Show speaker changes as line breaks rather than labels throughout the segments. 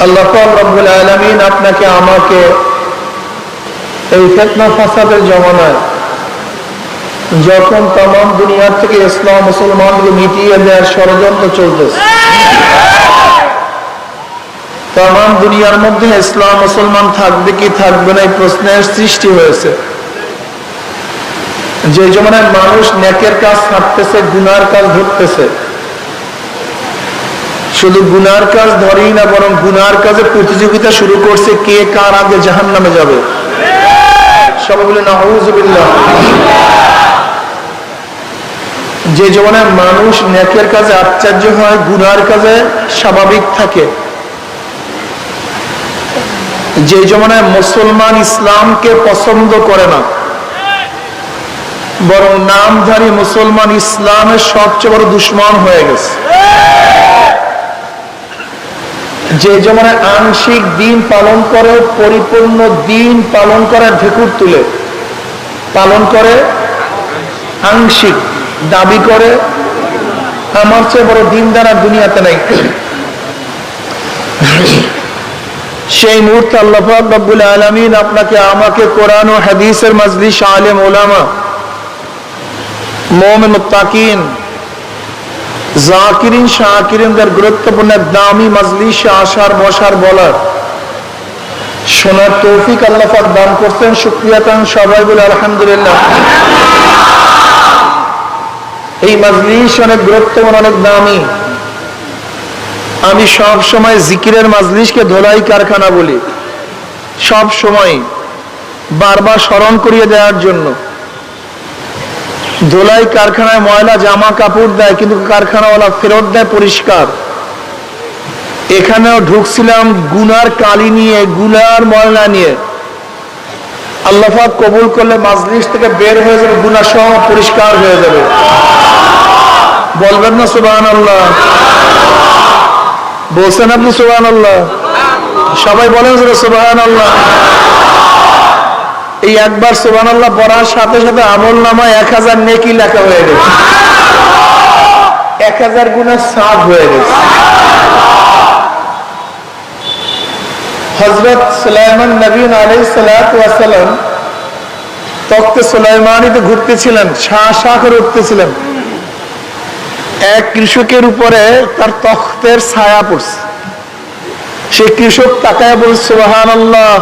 আল্লাহ পাক রব্বুল আলামিন আপনাকে আমাকে এই ফিতনা ফাসাদের জমানায় যখন तमाम দুনিয়া থেকে ইসলাম মুসলমানকে মিটিয়ে দেওয়ার ষড়যন্ত্র চলতেছে, तमाम দুনিয়ার মধ্যে ইসলাম মুসলমান থাকবে কি থাকবে না এই প্রশ্নের সৃষ্টি হয়েছে। যে জমানায় মানুষ নেকের কাজ ছাড়তেছে, গুনার কাজ ধরতেছে, শুধু গুনার কাজ ধরেই না বরং গুনার কাজে প্রতিযোগিতা শুরু করছে কে কার আগে জাহান্নামে যাবে। সবাই বলে নাউযুবিল্লাহ। যে জমানায় মানুষ নেকের কাজে আশ্চর্য হয়, গুনার কাজে স্বাভাবিক থাকে, যে জমানায় মুসলমান ইসলামকে পছন্দ করে না বরং নামধারী মুসলমান ইসলামের সবচেয়ে বড় দুশ্মন হয়ে গেছে, যে জমানায় আংশিক দিন পালন করে পরিপূর্ণ দিন পালন করার ঢেকুর তুলে পালন করে, আংশিক দাবি করে আমার চেয়ে বড় দিনদার আর দুনিয়াতে নাই, সেই মুহূর্তে আল্লাহ পাক রব্বুল আলামিন আপনাকে আমাকে কোরআন ও হাদিসের মাজলিস, আলেম ওলামা, মুমিন মুত্তাকিন, জাকিরিন শাকিরিনদের গুরুত্বপূর্ণ দামি মাজলিসে আসার বসার বলার শোনার তৌফিক আল্লাহ পাক দান করতেন। শুকরিয়া তান সবাই বলে আলহামদুলিল্লাহ। এই মাজলিস অনেক গুরুত্বপূর্ণ, অনেক দামি। আমি সব সময় জিকিরের মাজলিসকে ধোলাই কারখানা বলি, সব সময় বারবার স্মরণ করিয়ে দেওয়ার জন্য। ধোলাই কারখানায় ময়লা জামা কাপড় দেয় কিন্তু কারখানাওয়ালা ফেরত দেয় পরিষ্কার। এখানেও ঢুকছিলাম গুনার কালি নিয়ে, গুনার ময়লা নিয়ে। আল্লাহ পাক কবুল করলে মাজলিস থেকে বের হয়ে যাবে, গুনাহ সব পরিষ্কার হয়ে যাবে। বলবেন না সুবহানাল্লাহ? বলছেন আপনি সুবহানাল্লাহ? সবাই বলেন সুবহানাল্লাহ। এই একবার সুবহানাল্লাহ পড়ার সাথে সাথে আমল নামায় 1000 নেকি লেখা হয়ে গেছে, 1000 গুনাহ সাফ হয়ে গেছে। হযরত সুলাইমান নবী আলাইহিস সালাতু ওয়াস সালাম তখতে সুলাইমানিতে ঘুরতেছিলেন, শাহ শাহ করে উঠতেছিলেন। এক কৃষকের উপরে তার তখতের ছায়া পড়ছে। সেই কৃষক তাকায় বলছে সুবহানাল্লাহ,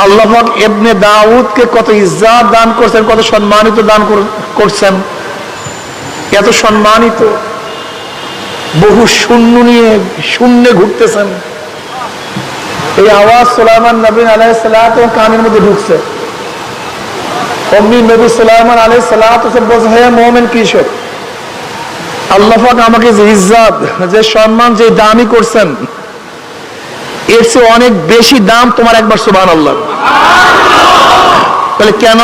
আল্লাহ পাক ইবনে দাউদকে কত ইজ্জত দান করছেন, কত সম্মানিত দান করছেন, এত সম্মানিত। বহু শূন্য নিয়ে শূন্যে ঘুরতেছেন। এই আওয়াজ সুলাইমান নবী আলাইহিস সালাতু কানের মধ্যে ঢুকছে। অমনি নবী সুলাইমান আলাইহিস সালাতু বলছে, হে মুমিন কৃষক, আল্লাহ পাক আমাকে যে ইজ্জত, যে সম্মান, যে দামি করছেন, এর চেয়ে অনেক বেশি দাম তোমার একবার সুবহানাল্লাহ। বলে কেন?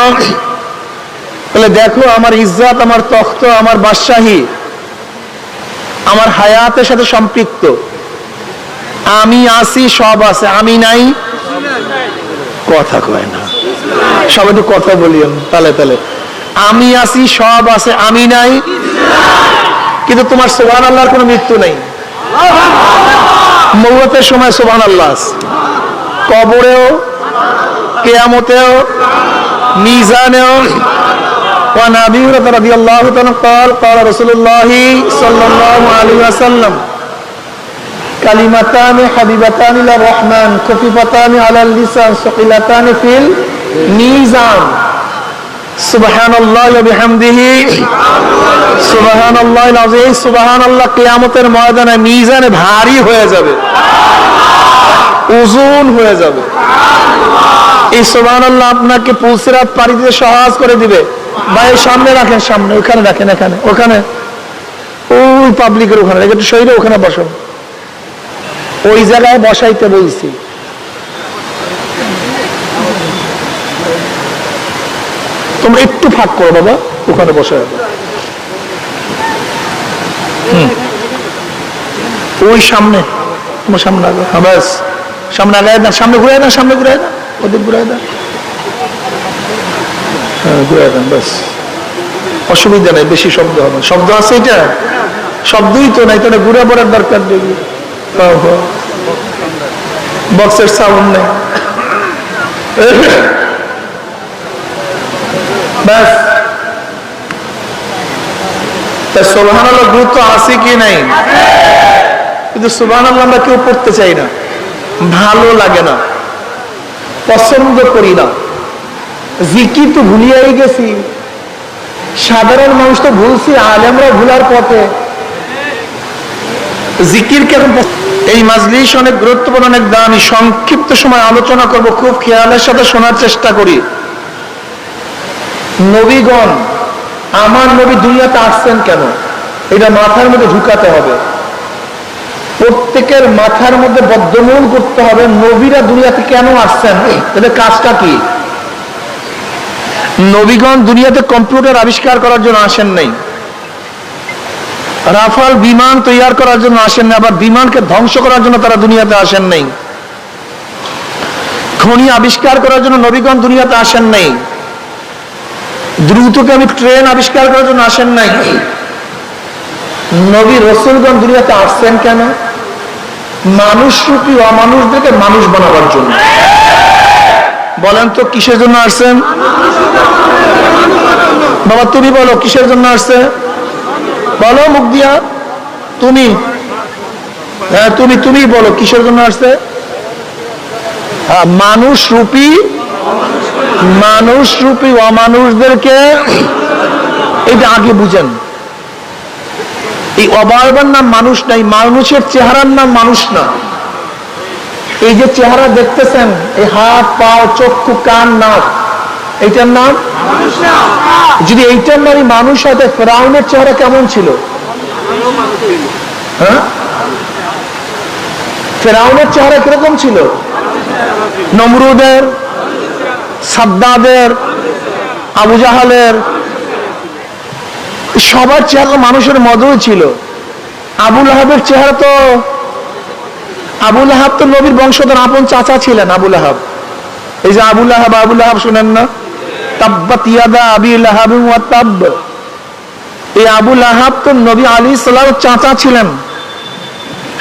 বলে দেখো আমার ইজ্জত, আমার তখ্ত, আমার বাদশাহী আমার হায়াতের সাথে সম্পৃক্ত। আমি আছি, সব আছে, আমি নাই কথা কয় না। সবাই তো কথা বলিয়েন তালে তালে। আমি আছি, সব আছে, আমি নাই, কিন্তু তোমার সুবহানাল্লাহর কোনো মৃত্যু নেই। মওতের সময় সুবহানাল্লাহ, কবরেও, কিয়ামতেও, মিজানেও। ওয়া নবী রাদিয়াল্লাহু তাআলা قال قال رسول الله صلى الله عليه وسلم كلمتان حبيبتان الى الرحمن خفيفتان على اللسان ثقيلتان في الميزان সুবহানাল্লাহ ওয়া বিহামদিহি সুবহানাল্লাহিল আযীম। সুবহানাল্লাহ কিয়ামতের ময়দানে মিজানে ভারী হয়ে যাবে, ওজন হয়ে যাবে। এই সুবহানাল্লাহ আপনাকে পুলসিরাত পাড়ি দিতে সহজ করে দিবে। ভাই সামনে রাখেন, সামনে ওখানে রাখেন, এখানে ওখানে ওই পাবলিকের ওখানে রেখে একটু সইরে ওখানে বসান। ওই জায়গায় বসাইতে বলছি। তোমরা একটু ফাঁক করো বাবা, ওখানে বসে ওই সামনে, তোমার সামনে আগে, ব্যাস সামনে আগায় না, সামনে ঘুরে না, সামনে ঘুরে না, ওদিক ঘুরে না, ঘুরে দেন, ব্যাস। অসুবিধা নেই, বেশি শব্দ হবে। শব্দ আছে, এটা শব্দই তো নাই, তাহলে ঘুরে পড়ার দরকার নেই। বক্সের সাউন্ড নেই, ব্যাস। সুবহানাল্লাহ গুরুত্ব আছে কি নাই? কিন্তু সুবহানাল্লাহ আমরা কেউ পড়তে চাই না, ভালো লাগে না, পছন্দ করি না। জিকির তো ভুলিয়াই গেছি, সাধারণ মানুষ তো ভুলছি, আলেমরা ভুলার পথে। জিকির কেন? এই মাজলিস অনেক গুরুত্বপূর্ণ, অনেক দামি। সংক্ষিপ্ত সময় আলোচনা করব, খুব খেয়ালের সাথে শোনার চেষ্টা করি। নবীগণ, আমার নবী দুনিয়াতে আসছেন কেন, এটা মাথার মধ্যে ঢুকাতে হবে। প্রত্যেকের মাথার মধ্যে বদ্ধমূল করতে হবে, নবীরা দুনিয়াতে কেন আসছেন, এদের কাজটা কি। নবীগণ দুনিয়াতে কম্পিউটার আবিষ্কার করার জন্য আসেন নাই, রাফাল বিমান তৈরি করার জন্য আসেন নাই, আবার বিমানকে ধ্বংস করার জন্য তারা দুনিয়াতে আসেন নাই। খনি আবিষ্কার করার জন্য নবীগণ দুনিয়াতে আসেন নাই। দ্রুতগামী ট্রেন আবিষ্কার করার জন্য আসেন নাই। নবী রাসূলগণ দুনিয়াতে আসছেন কেন? মানুষ রূপী অমানুষদেরকে মানুষ বানাবার জন্য। বলেন তো কিসের জন্য আসছেন? বাবা তুমি বলো কিসের জন্য আসছে, বলো মুখ দিয়া। তুমি, হ্যাঁ তুমি, তুমি বলো কিসের জন্য আসছে? মানুষ রূপী অমানুষদেরকে, এটা আগে বুঝেন। এই অবয়বের নাম মানুষ নাই, মানুষের চেহারার নাম মানুষ না। এই যে চেহারা দেখতেছেন, এই হাত পা চক্ষু কান নাক, এইটার নাম যদি এইটার নামই মানুষ হয়, ফেরাউনের চেহারা কেমন ছিল? হ্যাঁ, ফেরাউনের চেহারা কিরকম ছিল? নমরুদের, সাদ্দাদের, আবু জাহালের, সবার চেহারা মানুষের মতই ছিল। আবু লাহাবের চেহারা তো, আবু লাহাব তো নবীর বংশধর, আপন চাচা ছিলেন আবু লাহাব। এই যে আবু লাহাব শুনেন না, তাব্বাত ইয়াদা আবি লাহাব ওয়া তাব। এই আবু লাহাব তো নবী আলাইহিস সালাম চাচা ছিলেন,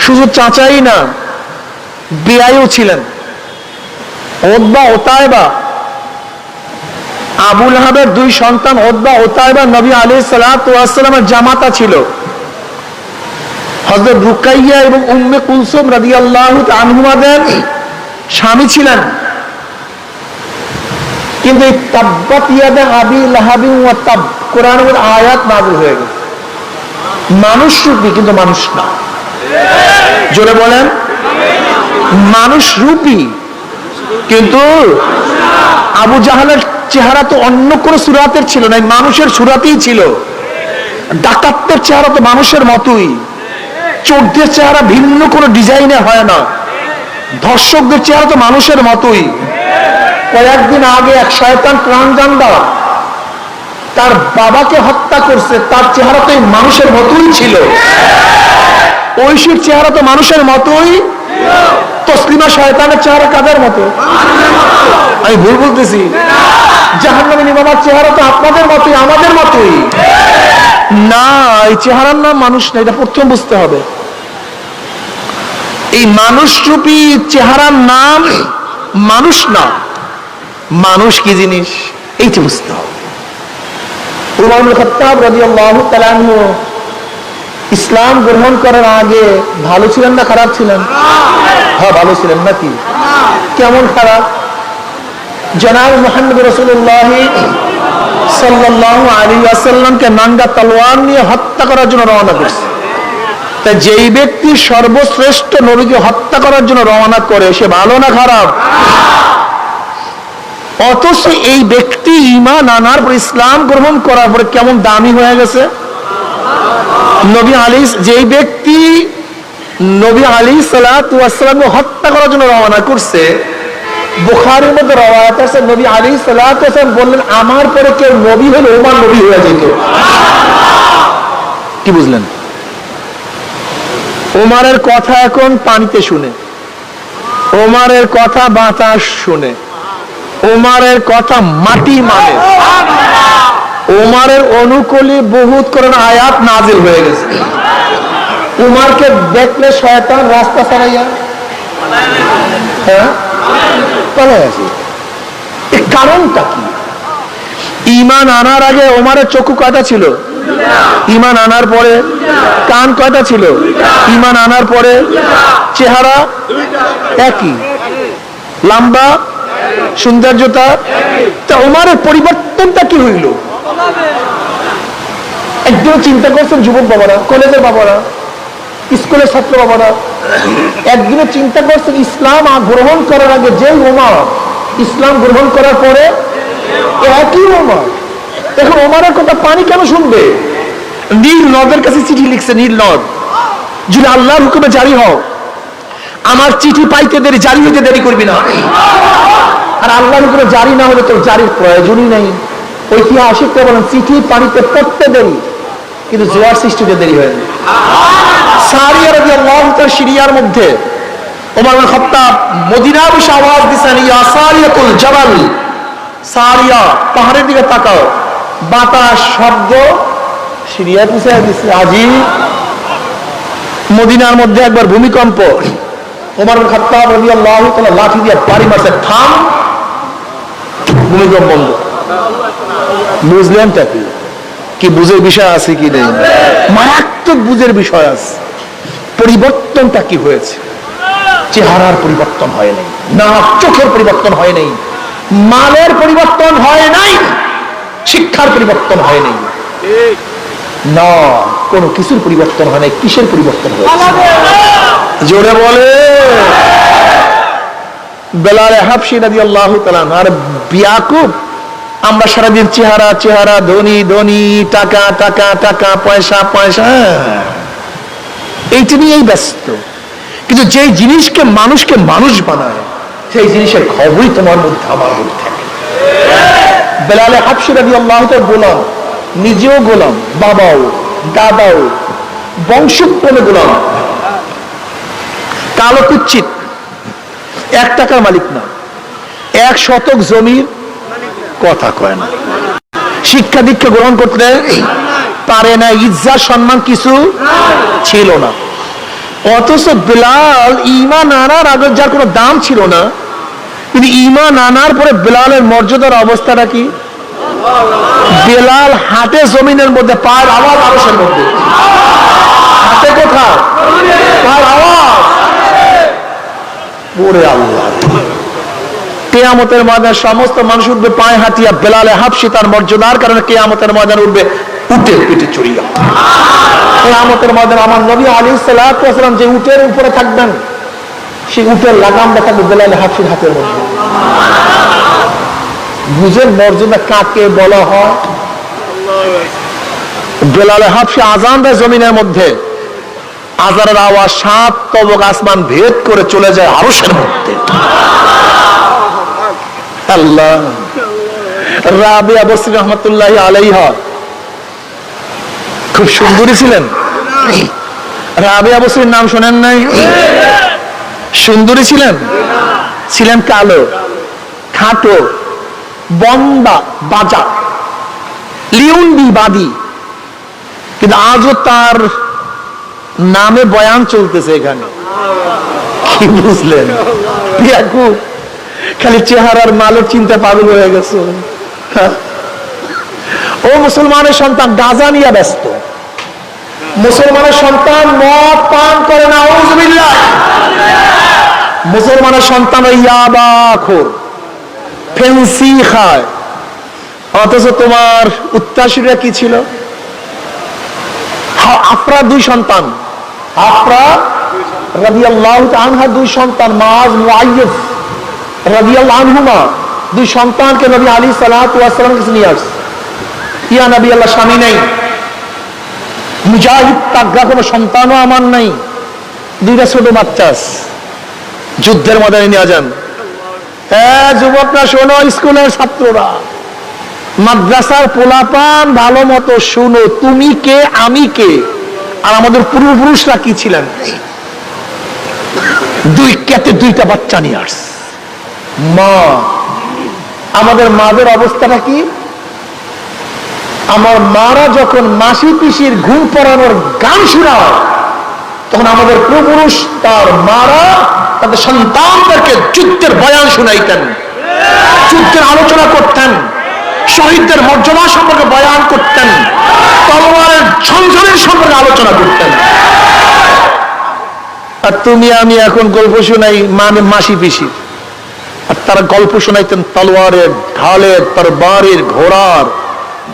শুধু চাচাই না, বিয়াইও ছিলেন। উতবা উতাইবা, আবু লাহাবের দুই সন্তান উতবা উতাইবা নবী আলাইহিস সালাতু ওয়াস সালামের জামাতা ছিল। হযরত রুকাইয়া এবং উম্মে কুলসুম রাদিয়াল্লাহু আনহুমাদের স্বামী ছিলেন। কিন্তু এই তাব্বাত ইয়াদা আবি লাহাবি ওয়া তাব কোরআনের আয়াত নাযিল হয়ে গেছে। মানুষ রূপী কিন্তু মানুষ না। জোরে বলেন, মানুষ রূপী কিন্তু আবু জাহালের চেহারা তো অন্য কোন সুরাতের ছিল না, মানুষের সুরাতেই ছিল। ডাকাতের চেহারা তো মানুষের মতোই, চোরদের চেহারা ভিন্ন কোনো ডিজাইনে হয় না, ধর্ষকদের চেহারা তো মানুষের মতোই। কয়েকদিন আগে এক শয়তান ট্রান্সজেন্ডার তার বাবাকে হত্যা করছে, তার চেহারা তো মানুষের মতোই ছিল। ঐশীর চেহারা তো মানুষের মতোই। তসলিমা শয়তানের চেহারা কাদের মতো? আমি ভুল বলতেছি? জাহান্নামী ইমামের চেহারা তো আপনাদের মতোই, আমাদের মতোই না। এই চেহারার নাম মানুষ না, এটা প্রথম বুঝতে হবে। এই মানুষ রূপী চেহারার নাম মানুষ না। মানুষ কি জিনিস এইটা বুঝতে হবে। উমর ইবনে খাত্তাব রাদিয়াল্লাহু তাআলা আনহু ইসলাম গ্রহণ করার আগে ভালো ছিলেন না খারাপ ছিলেন? হ্যাঁ ভালো ছিলেন। নাকি কেমন খারাপ? জনাব মুহাম্মদ রাসূলুল্লাহ সাল্লাল্লাহু আলাইহি ওয়াসাল্লামকে নাঙ্গা তলোয়ার নিয়ে হত্যা করার জন্য রওনা করছে। তাই যেই ব্যক্তি সর্বশ্রেষ্ঠ নবীকে হত্যা করার জন্য রওনা করে, সে ভালো না খারাপ? অথচ এই ব্যক্তি ঈমান আনার পর, ইসলাম গ্রহণ করার পরে কেমন দামি হয়ে গেছে। নবী আলাইহিস, যেই ব্যক্তি নবী আলাইহিস সালাতু ওয়াস সালামকে হত্যা করার জন্য রওনা করছে, বুখারীর মধ্যে রওয়ায়াত আছে নবী আলাইহিস সালাতু ওয়াস সালাম বললেন, আমার পরে কেউ নবী হলে ওমর নবী হয়ে যেত। কি বুঝলেন? ওমরের কথা এখন পানিতে শুনে, ওমরের কথা বাতাস শুনে, ওমরের কথা মাটি মানে, ওমরের অনুকূলে বহুত কোরআন আয়াত নাজিল হয়ে গেছে। উমরকে দেখলে শয়তান রাস্তা ছাড়াইয়া হ্যাঁ, পালায় আসে। এর কারণটা কি? ঈমান আনার আগে ওমরের চক্ষু কয়টা ছিল? ঈমান আনার পরে কান কয়টা ছিল? ঈমান আনার পরে চেহারা একই, লম্বা, সৌন্দর্যতা। তা ওমরের পরিবর্তনটা কি হইল? একদিন চিন্তা করছেন যুবক বাবারা, কলেজের বাবারা, স্কুলের ছাত্র বাবারা, একদিনে চিন্তা করছেন ইসলাম গ্রহণ করার আগে যে ওমর, ইসলাম গ্রহণ করার পরে একই ওমর। এখন ওমরের কথা পানি কেন শুনবে? নীল নদের কাছে চিঠি লিখছে, নীল নদ, যদি আল্লাহর হুকুমে জারি হও, আমার চিঠি পাইতে দেরি, জারি হইতে দেরি করবি না। আর আল্লাহর হুকুমে জারি না হলে তোর জারির প্রয়োজনই নেই। ঐতিহাসিকরা বলেন চিঠি পানিতে পড়তে দেরি, কিন্তু জোয়ার সৃষ্টিতে দেরি হয় না। সারিয়া রাদিয়াল্লাহু তাআলা সিরিয়ার মধ্যে ওমর ইবনে খাত্তাব মদিনায় বসে আওয়াজ দিয়েছেন, ইয়া সারিয়াতুল জাবাল, সারিয়া পাহাড়ের দিকে তাকাও। বাতাস শব্দ সিরিয়া পুষে দিচ্ছে। আজি মদিনার মধ্যে একবার ভূমিকম্প, ওমর ইবনে খাত্তাব রাদিয়াল্লাহু তাআলা লাঠি দিয়ে বাড়ি মারছে, থাম, ভূমিকম্প বন্ধ। বুঝলেন কি বুঝের বিষয় আছে কি নেই? মারাত্মক বুঝের বিষয় আছে। পরিবর্তনটা কি হয়েছে? চেহারার পরিবর্তন হয় নাই, না চোখের পরিবর্তন হয় নাই, মালের পরিবর্তন হয় নাই, শিক্ষার পরিবর্তন হয় নাই, না কোনো কিছুর পরিবর্তন হয় নাই। কিসের পরিবর্তন হয়েছে? জোরে বলে। বেলাল হাবশী রাদিয়াল্লাহু তাআলা আর ইয়াকুব, আমরা সারাদিন চেহারা চেহারা, ধনী ধনী, টাকা টাকা টাকা, পয়সা পয়সা, এইটা নিয়েই ব্যস্ত। কিন্তু যে জিনিসকে মানুষকে মানুষ বানায়, সেই জিনিসের খবরই তোমার মধ্যে আমার মধ্যে থাকে। বেলাল হাবশী রাদিয়াল্লাহু তাআলা গোলাম, নিজেও গোলাম, বাবাও দাদাও বংশক্রমে গোলাম, কালো কুচ্ছিত, 1 টাকার মালিক না, 1 শতক জমির কথা কয় না, শিক্ষা দীক্ষা গ্রহণ করতে পারে না, ইজ্জত সম্মান কিছু ছিল না। অথচ বেলাল ঈমান আনার আগে যার কোনো দাম ছিল না, কিন্তু ঈমান আনার পরে বেলালের মর্যাদার অবস্থাটা কি? বেলাল হাতে জমিনের মধ্যে, পায়ের আওয়াজ আরশের মধ্যে। হাতে কোথায়? পায়ের আওয়াজ। ওরে আল্লাহ, কিয়ামতের ময়দানে সমস্ত মানুষ উঠবে পায়ে হাঁটিয়া, বেলাল হাবশী তার মর্যাদার কারণে কিয়ামতের ময়দানে উঠবে উটের পিঠে চড়িয়া। কিয়ামতের ময়দানে আমার নবী আলাইহিস সালাতু ওয়াস সালাম যে উটের উপরে থাকবেন, সেই উটের লাগামটা থাকবে বেলাল হাবশীর হাতের মধ্যে। বুঝের মর্যাদা কাকে বলা হয়? বেলাল হাবশী আযান দেয় জমিনের মধ্যে, আযানের আওয়াজ 7 তবক আসমান ভেদ করে চলে যায় আরশের মধ্যে। আল্লাহ। রাবিয়া বসরি রহমাতুল্লাহি আলাইহা খুব সুন্দরী ছিলেন। রাবিয়া বসরির নাম শোনেন নাই? সুন্দরী ছিলেন, ছিলেন কালো, খাটো, বন্দা, বাজা, লিউন্ডি বাদী, কিন্তু আজও তার নামে বয়ান চলতেছে এখানে। কি বুঝলেন? ইয়াকুব খালি চেহারার মালের চিন্তা পাগল হয়ে গেছে। ও মুসলমানের সন্তান গাঁজা নিয়ে ব্যস্ত, মুসলমানের সন্তান মদ পান করে না, আউযুবিল্লাহ। মুসলমানের সন্তান ইয়াবাখোর, ফেন্সি খায়। অথচ তোমার উত্তরসূরিরা কি ছিল? আফরা 2 সন্তান, আফরা রাদিয়াল্লাহু তাআলা আনহা 2 সন্তান, মাআজ মুআইয়্যিজ রাদিয়াল্লাহু আনহুমা 2 সন্তানকে নবী আলাইহিস সালাতু ওয়াস সালাম কাছে নিয়ে আসছে। ইয়া নবী আল্লাহ, স্বামী নাই, মুজাহিদ তাগড়া কোনো সন্তানও আমার নাই, 2টা ছোট বাচ্চা, যুদ্ধের ময়দানে নিয়ে যান। হ্যাঁ যুবকরা শোনো, স্কুলের ছাত্ররা, মাদ্রাসার পোলাপান, ভালো মতো শুনো, তুমি কে আমি কে, আর আমাদের পূর্বপুরুষরা কি ছিলেন। 2টা বাচ্চা নিয়ে আস। মা, আমাদের মাদের অবস্থাটা কি? আমার মারা যখন মাসি পিসির ঘুম পড়ানোর গান শোনায়, তখন আমাদের পূর্বপুরুষ তার মারা তাদের সন্তানদেরকে যুদ্ধের বয়ান শুনাইতেন, যুদ্ধের আলোচনা করতেন, শহীদদের মর্যাদা সম্পর্কে বয়ান করতেন, তলোয়ারের ঝনঝনের সম্পর্কে আলোচনা করতেন। আর তুমি আমি এখন গল্প শোনাই মানে মাসি পিসি, আর তারা গল্প শোনাইতেন তলোয়ারের, ঢালের, তরবারের, ঘোড়ার,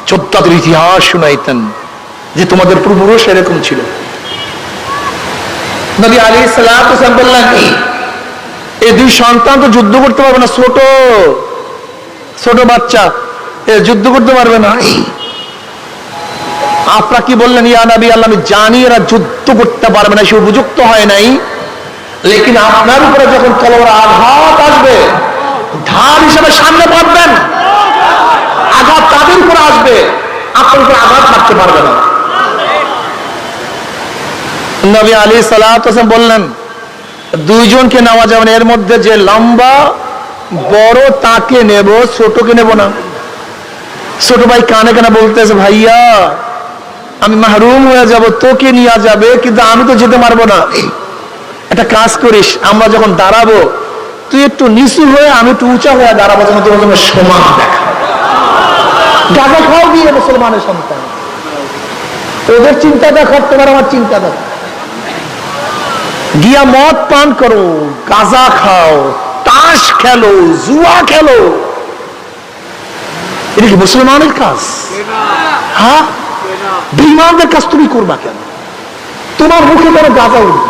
যোদ্ধাদের ইতিহাস শোনাইতেন যে তোমাদের পূর্বপুরুষ এরকম ছিল। নবী আলাইহিস সালাতু ওয়াস সালাম বললেন, এই দুই সন্তান তো যুদ্ধ করতে পারবে না, ছোট ছোট বাচ্চা, যুদ্ধ করতে পারবে না। আপনারা কি বললেন, ইয়া নবী আল্লাহ, আমি জানি এরা যুদ্ধ করতে পারবে না, সে উপযুক্ত হয় নাই, লেকিন আপনার উপরে যখন তলোয়ার আঘাত আসবে ঢাল হিসেবে সামনে পারবেন, আঘাত তাদের উপরে আসবে, আপনার উপরে আঘাত মারতে পারবে না। নবী আলাইহিস সালাতু ওয়াস সালাম বললেন, দুইজনকে নেওয়া যাবে না, এর মধ্যে যে লম্বা বড় তাকে নেব, ছোটকে নেব না। ছোট ভাই কানে কানে বলতেছে, ভাইয়া আমি মাহরুম হয়ে যাব, তোকে নিয়ে যাবে কিন্তু আমি তো যেতে পারবো না। একটা কাজ করিস, আমরা যখন দাঁড়াবো তুই একটু নিচু হয়ে আমি একটু উঁচা হয়ে দাঁড়াবো, যেন তোর জন্য সমান দেখা। গাঁজা খাও দিয়ে মুসলমানের সন্তান, ওদের চিন্তা দেখো, তোমার আমার চিন্তা দেখো। গিয়া মদ পান করো, গাঁজা খাও, তাস খেলো, জুয়া খেলো, এটা কি মুসলমানের কাজ? হ্যাঁ, বেঈমানদের কাজ তুমি করবা কেন? তোমার মুখে কেন গাঁজা উঠবে?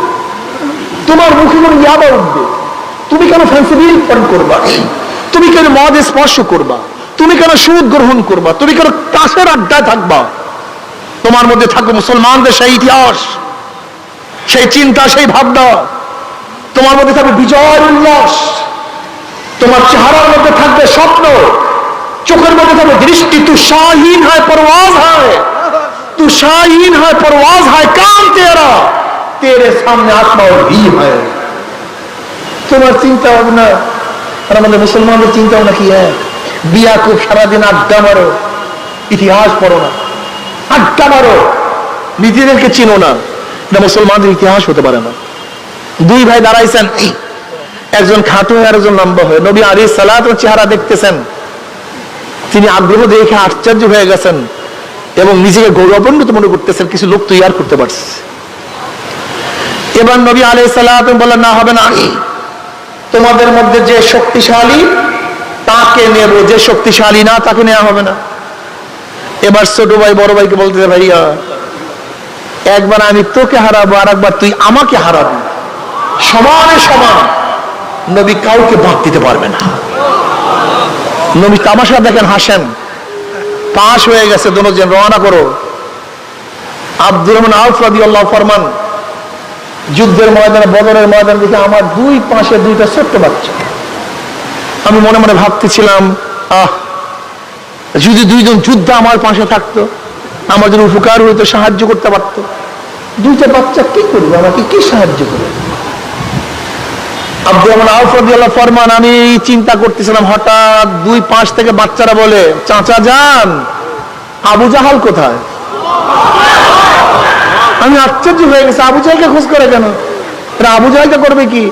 তোমার মুখে কেন ইয়াবা উঠবে? তুমি কেন ফ্যান্সিবিল পান করবা? তুমি কেন মদ স্পর্শ করবা? তুমি কেন সুদ গ্রহণ করবা? তুমি কেন তাসের আড্ডায় থাকবা? তোমার মধ্যে থাকবে মুসলমানদের সেই ইতিহাস, সেই চিন্তা, সেই ভাবনা। তোমার মধ্যে থাকবে বিজয় উল্লাস, তোমার চেহারার মধ্যে থাকবে স্বপ্ন, চোখের মধ্যে থাকবে দৃষ্টি। তু শাহীন হয় পরওয়াজ হয়, তু শাহীন হয় পরওয়াজ হয়, কাম তেরা তেরে সামনে আসমা ভি হয়। তোমার চিন্তা ভাবনা আর আমাদের মুসলমানদের চিন্তা ভাবনা কি? বিয়া খুব সারাদিন আড্ডা মারো, ইতিহাস পড়ো না, আড্ডা মারো, নিজেদেরকে চিনো না, এটা মুসলমানদের ইতিহাস হতে পারে না। দুই ভাই দাঁড়াইছেন, একজন খাটো হয়ে আরেকজন লম্বা হয়ে। নবী আলাইহিস সালাতু চেহারা দেখতেছেন, তিনি আগ্রহ দেখে আশ্চর্য হয়ে গেছেন এবং নিজেকে গৌরবান্বিত মনে করতেছেন, কিছু লোক তৈরি করতে পারছে। এবার নবী আলাইহিস সালাতু বললেন, না হবে না, তোমাদের মধ্যে যে শক্তিশালী তাকে নেব, যে শক্তিশালী না তাকে নেওয়া হবে না। এবার ছোট ভাই বড় ভাইকে বলতেছে, ভাইয়া একবার আমি তোকে হারাবো আর একবার তুই আমাকে হারাবো, সমানে সমান। নবী কাউকে বাদ দিতে পারবে না। নবী তামাশা দেখেন, হাসেন। পাশ হয়ে গেছে, দুজন রওনা করো। আব্দুর রহমান আউফ রাদিয়াল্লাহু ফরমান, যুদ্ধের ময়দানে, বদরের ময়দানে দেখে আমার দুই পাশে দুইটা ছোট্ট বাচ্চা। আমি মনে মনে ভাবতেছিলাম, যদি দুইজন যুদ্ধ আমার পাশে থাকতো, আমার জন্য উপকার হইতো, সাহায্য করতে পারতো। দুইটা বাচ্চা কি করবে, আমাকে কি সাহায্য করবে? আব্দুর রহমান আউফ রাদিয়াল্লাহু ফরমান, আমি চিন্তা করতেছিলাম, হঠাৎ দুই পাশ থেকে বাচ্চারা বলে, চাচা যান, আবু জাহাল কোথায়? আমি আশ্চর্য হয়ে গেছি, আবু জাহালকে খোঁজ করে কেন? আবু জাহালকে করবে কি?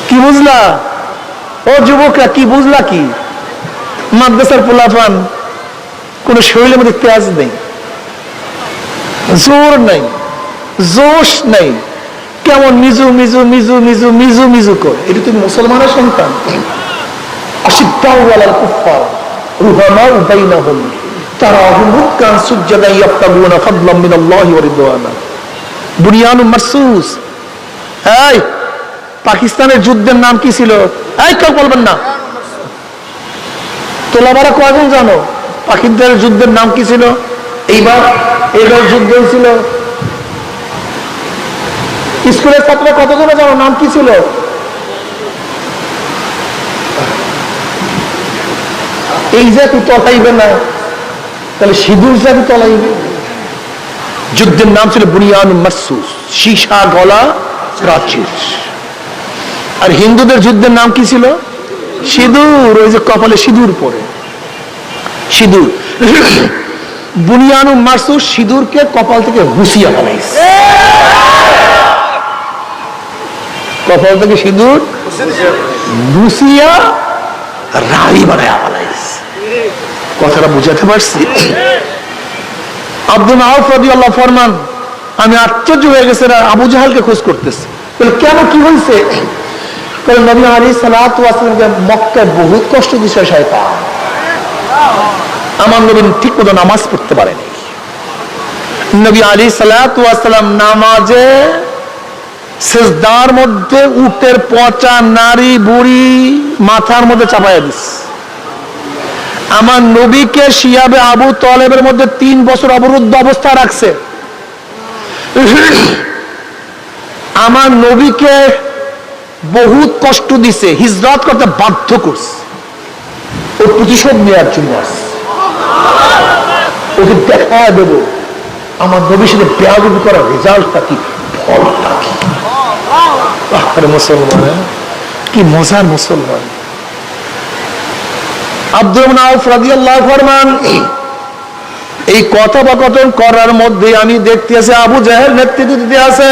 কি বুঝলা ও যুবকরা, কি বুঝলা? কি মাদ্রাসার পোলাপান, কোন শরীরের মধ্যে তেজ নেই, জোর নেই, জোশ নেই, কেমন মিজু মিজু মিজু মিজু মিজু মিজু করে। এটা তুমি মুসলমানের সন্তান। আশিদ্দাউ আলাল কুফফার রুহামাউ বাইনাহুম তারাহুম রুকআন সুজদান ইয়াবতাগুনা ফাদলাম মিনাল্লাহি ওয়া রিদওয়ানা বুনিয়ানুম মারসুস। এই পাকিস্তানের যুদ্ধের নাম কি ছিল? এই কেউ বলবেন না। তোলাবারা কয়জন জানো পাকিস্তানের যুদ্ধের নাম কি ছিল? এইবার যুদ্ধ হয়েছিল, স্কুলের ছাত্র কতজনে জানো নাম কি ছিল? এই জাতি তলাইবে না, তাহলে সিঁদুর জাতি তলাইবে। যুদ্ধের নাম ছিল বুনিয়ানুম মারসুস, সীসা গলা প্রাচীর। আর হিন্দুদের যুদ্ধের নাম কি ছিল? সিঁদুর, ওই যে কপালে সিঁদুর পরে, সিঁদুর। বুনিয়ানুম মারসুস, সিঁদুরকে কপাল থেকে হুঁসিয়া ফেলাইছে। কপাল থেকে সিঁদুর মুছিয়া রাড়ি বানায় বানাইছে। কথাটা বুঝাতে পারছি? আব্দুল আউফ রাদিয়াল্লাহু ফরমান, আমি আশ্চর্য হয়ে গেছে, আবু জাহালকে খোঁজ করতেছে। বলে কেন, কি হয়েছে? নবী আলাইহিস সালাতু ওয়াস সালামকে মক্কায় বহুত কষ্ট দিয়েছে শয়তান। আমার নবী ঠিক মতো নামাজ পড়তে পারেনি। নবী আলাইহিস সালাতু ওয়াস সালাম নামাজে সিজদার মধ্যে উটের পচা নারী বুড়ি মাথার মধ্যে চাপাইয়া দিস। আমার নবীকে শিয়াবে আবু তালেবের মধ্যে 3 বছর অবরুদ্ধ অবস্থা রাখছে। আমার নবীকে বহুত কষ্ট দিছে, হিজরত করতে বাধ্য করছে। ওর প্রতিশোধ নেওয়ার জন্য আসছে। ওকে দেখা দেব আমার নবীর সাথে বেয়াদবি করার রেজাল্টটা কি, ফলটা কি। মুসলমান কি মজার মুসলমান। আব্দুর আউফ রাদিয়াল্লাহু ফরমান, এই কথোপকথন করার মধ্যে আমি দেখতে আছে আবু জাহেল নেতৃত্ব দিতে আছে।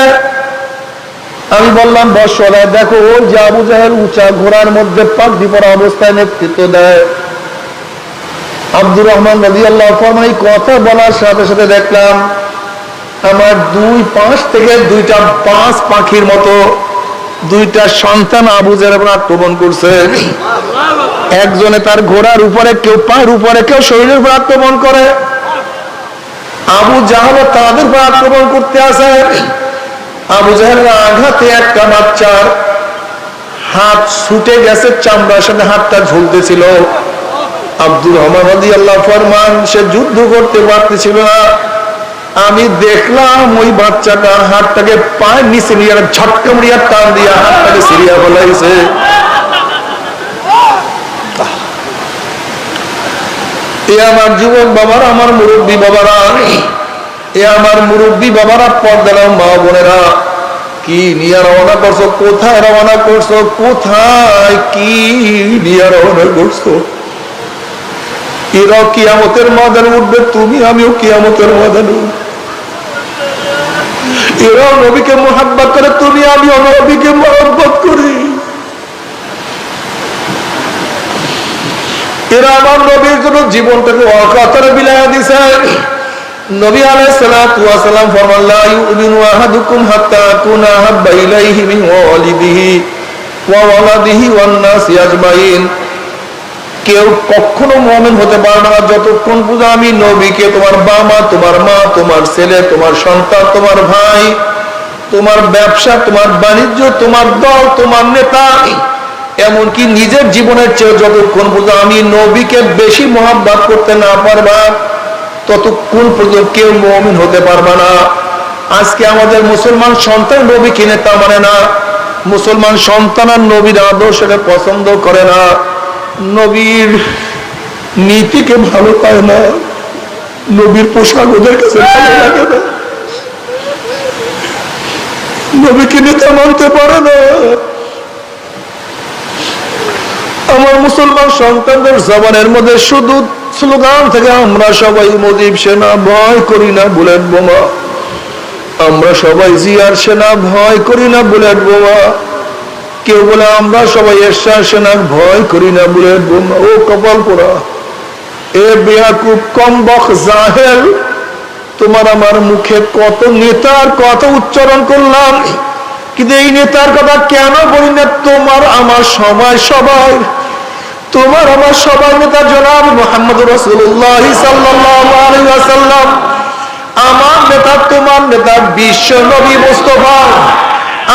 আমি বললাম বৎসরা দেখো, ওই যে আবু জাহেল উঁচা ঘোড়ার মধ্যে পাগড়ি পরা অবস্থায় নেতৃত্ব দেয়। আব্দুর রহমান রাদিয়াল্লাহু ফরমান, এই কথা বলার সাথে সাথে দেখলাম আমার 2 পাশ থেকে 2টা বাজ পাখির মতো 2টা সন্তান আবু জাহেল আক্রমণ করছে। একজনে তার ঘোড়ার উপরে, কেউ পায়ের উপরে, কেউ শরীরের উপর আক্রমণ করে। আবু জাহেল তাদের উপর আক্রমণ করতে আসে। আবু জাহেলের আঘাতে একটা বাচ্চার হাত ছুটে গেছে, চামড়ার সাথে হাতটা ঝুলতেছিল। আব্দুর রহমান রাদিয়াল্লাহু ফরমান, সে যুদ্ধ করতে পারতেছিল না। আমি দেখলাম ওই বাচ্চাটা হাতটাকে পায়ের নিচে নিয়ে ঝটকা মুড়িয়া টান দিয়া হাতটাকে সিরিয়া ফেলাইছে। এ আমার যুবক বাবারা, আমার মুরব্বী বাবারা, এ আমার মুরব্বী বাবারা, পর্দার মা বোনেরা, কি নিয়ে রওনা করছো? কোথায় রওনা করছো? কোথায় কি নিয়ে রওনা করছো? এরাও কিয়ামতের ময়দানে উঠবে, তুমি আমিও কিয়ামতের ময়দানে উঠব। এরাও নবীকে মুহাব্বত করে, তুমি আমিও নবীকে মুহাব্বত করি। এরা আমার নবীর জন্য জীবনটাকে অকাতরে বিলায়া দিছে। নবী আলাইহিস সালাতু ওয়াস সালাম ফরমান, লা ইউমিনু আহাদুকুম হাত্তা আকুনা হাব্বা ইলাইহি মিন ওয়ালিদিহি ওয়া ওয়ালাদিহি ওয়ান নাসি আজমাইন। কেউ কখনো মুমিন হতে পারে না যতক্ষণ পর্যন্ত আমি নবীকে, তোমার বাবা, তোমার মা, তোমার ছেলে, তোমার সন্তান, তোমার ভাই, তোমার ব্যবসা, তোমার বাণিজ্য, তোমার দল, তোমার নেতা, এমনকি নিজের জীবনের চেয়ে যতক্ষণ পর্যন্ত আমি নবীকে বেশি মহব্বত করতে না পারবা, ততক্ষণ পর্যন্ত কেউ মুমিন হতে পারবে না। আজকে আমাদের মুসলমান সন্তান নবীকে নেতা মানে না, মুসলমান সন্তান আর নবীর আদর্শকে পছন্দ করে না, নবীর নীতিকে ভালো পায় না, নবীর পোশাক ওদের কাছে ভালো লাগে না, নবীকে নেতা মানতে পারে না। আমার মুসলমান সন্তানদের জবানের মধ্যে শুধু স্লোগান থেকে আমরা সবাই মুজিব সেনা, ভয় করি না বুলেট বোমা, আমরা সবাই জিয়ার সেনা, ভয় করি না বুলেট বোমা। কেউ বলে আমরা সবাই এরশাদ সেনা, ভয় করি না বুলেট বোমা। ও কপাল পোড়া, এ বেয়াকুব কমবখ জাহেল, তোমার আমার মুখে কত নেতার কথা উচ্চারণ করলাম, কিন্তু এই নেতার কথা কেন বলি না? তোমার আমার সবাই তোমার আমার সবাই নেতা জনাব মুহাম্মদ রাসূলুল্লাহ সাল্লাল্লাহু আলাইহি ওয়াসাল্লাম। আমার নেতা, তোমার নেতা বিশ্ব নবী মুস্তাফা।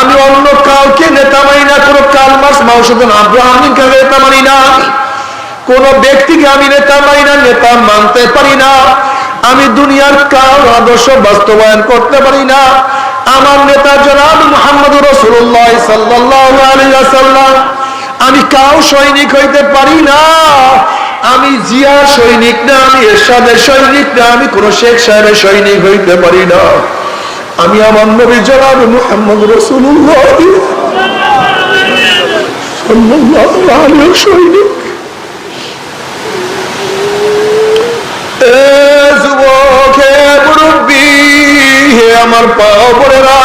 আমি অন্য কাউকে নেতা মানি না, কোন কার্ল মার্কস, মাও সেতুং, আব্রাহাম লিঙ্কনকে নেতা মানি না, কোন ব্যক্তিকে আমি নেতা মানি না, নেতা মানতে পারি না। আমি দুনিয়ার কারোর আদর্শ বাস্তবায়ন করতে পারি না। আমার নেতা জনাব মুহাম্মদ রাসূলুল্লাহ সাল্লাল্লাহু আলাইহি ওয়াসাল্লাম। আমি কাউ সৈনিক হইতে পারি না, আমি জিয়ার সৈনিক না, আমি এরশাদের সৈনিক না, আমি কোন শেখ সাহেবের সৈনিক হইতে পারি না। আমি আমার নবী জনাব মুহাম্মদ রাসূলুল্লাহ সাল্লাল্লাহু আলাইহি সৈনিক। যুবক হে মুরব্বী হে আমার পাও পড়েরা,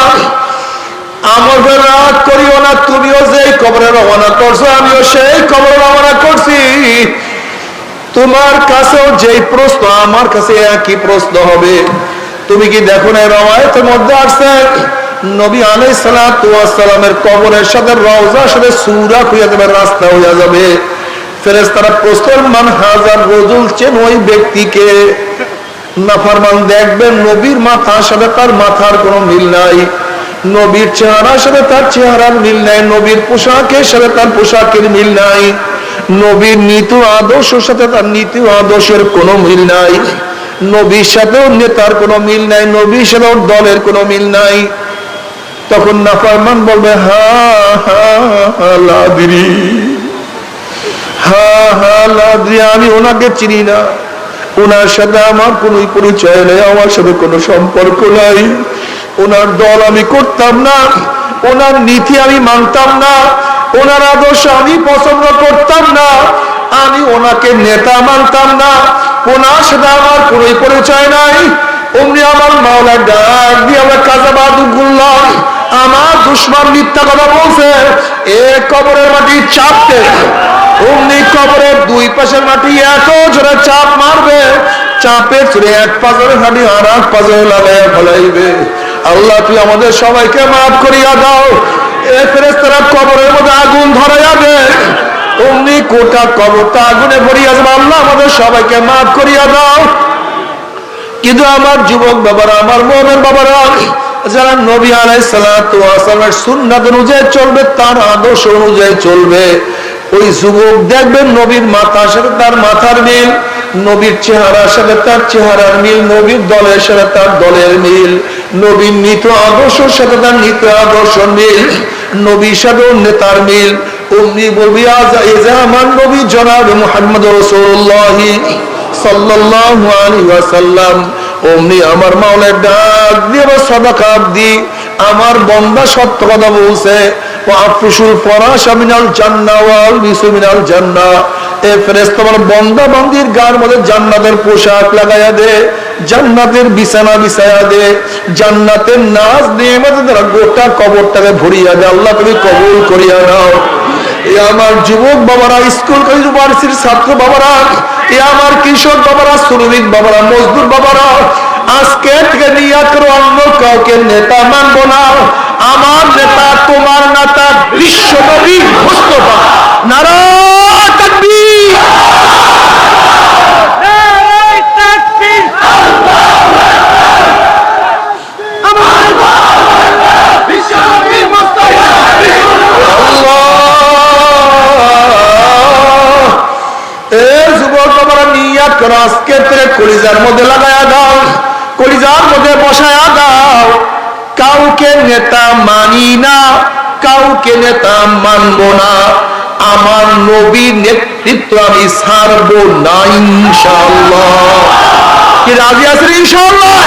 আমাকে রাগ করিও না, তুমিও যেই কবরে রওনা করছো আমিও সেই কবরে রওনা করছি। তোমার কাছেও যেই প্রশ্ন আমার কাছে একই প্রশ্ন হবে। তুমি কি দেখো না রওয়ায়াতের মধ্যে আসছে নবী আলাইহিস সালাতু ওয়াস সালামের কবরের সাথে রওজার সাথে সূরা হয়ে যাবে, রাস্তা হয়ে যাবে। ফেরেশতারা প্রশ্ন মান হাজার রাজুল, চেন ওই ব্যক্তিকে? নাফরমান দেখবেন নবীর মাথার সাথে তার মাথার কোনো মিল নাই, নবীর চেহারার সাথে তার চেহারার মিল নাই, নবীর পোশাকের সাথে তার পোশাকের মিল নাই, নবীর নীতি আদর্শের সাথে তার নীতি আদর্শের কোনো মিল নাই, নবীর সাথেও নেতার কোনো মিল নাই, নবীর সাথেও দলের কোনো মিল নাই। তখন নাফরমান বলবে হা হা লাদ্রি, হা হা লাদ্রি, আমি ওনাকে চিনি না, ওনার সাথে আমার কোনো পরিচয় নেই, আমার সাথে কোনো সম্পর্ক নাই, ওনার দল আমি করতাম না, ওনার নীতি আমি মানতাম না, ওনার আদর্শ আমি পছন্দ করতাম না, আমি ওনাকে নেতা মানতাম না, ওনার সাথে আমার কোনো পরিচয় নাই। অমনি আমার মাওলা ডাক দিয়ে আমরা কাজাবাদু গুল্লাহ, আমার দুশমন মিথ্যা কথা বলছে, এ কবরের মাটি চাপতে। অমনি কবরের দুই পাশের মাটি এত জোরে চাপ মারবে, চাপের চুরে এক পাজরের হাঁটি আর এক পাজরে লাগাইয়া ফেলাইবে। আল্লাহ তুই আমাদের সবাইকে মাফ করিয়া দাও। এ ফেরেশতারা কবরের মধ্যে আগুন ধরে যাবে, অমনি গোটা কবরটা আগুনে ভরিয়া যাবে। আল্লাহ আমাদের সবাইকে মাফ করিয়া দাও। কিন্তু আমার যুবক বাবারা, আমার মুমিন বাবারা, যারা নবী আলাইহিস সালাতু ওয়াস সালামের সুন্নাত অনুযায়ী চলবে, তার আদর্শ অনুযায়ী চলবে, ওই যুবক দেখবেন নবীর মাথার সাথে তার মাথার মিল, নবীর চেহারার সাথে তার চেহারার মিল, নবীর দলের সাথে তার দলের মিল, নবীর নীতি আদর্শের সাথে তার নীতি আদর্শ মিল, নবীর সাথে নেতার মিল। অমনি বলবি আজ এই যে আমার নবী জনাব মুহাম্মদ রাসূলুল্লাহ সাল্লাল্লাহু আলাইহি ওয়াসাল্লাম, অমনি আমার মাওলা ডাক দিয়ে সাদাকা দি, আমার বান্দা সত্য কথা বলছে, ওয়াফুশুল ফরাশা মিনাল জান্নাহ ওয়াল বিসু মিনাল জান্নাহ। এ ফেরেশতা আমার বান্দা বান্দির গার মধ্যে জান্নাতের পোশাক লাগায়া দে, জান্নাতের বিছানা বিছায়া দে, জান্নাতের নাজ নিয়ামতের দ্বারা গোটা কবরটাকে ভরিয়া দে। আল্লাহ তুমি কবুল করিয়া নাও। এ আমার যুবক বাবারা, স্কুল কলেজ ইউনিভার্সিটির ছাত্র বাবারা, এ আমার কৃষক বাবারা, শ্রমিক বাবারা, মজদুর বাবারা, আজকে থেকে নিয়াত করো অন্য কাউকে নেতা মানবো না। আমার নেতা তোমার নেতা বিশ্ব নবী মুস্তাফা। নারায়ে তাকবীর, নারায়ে তাকবীর, আমার বিশ্ব নবী মুস্তাফা। নিয়াত করো আজকে থেকে কলিজার মধ্যে লাগায়া দাও, কলিজার মধ্যে বসায়া দাও, কাউকে নেতা মানি না, কাউকে নেতা মানবো না, আমার নবীর নেতৃত্ব আমি ছাড়বো না ইনশাআল্লাহ। কি রাজি আছেন ইনশাআল্লাহ?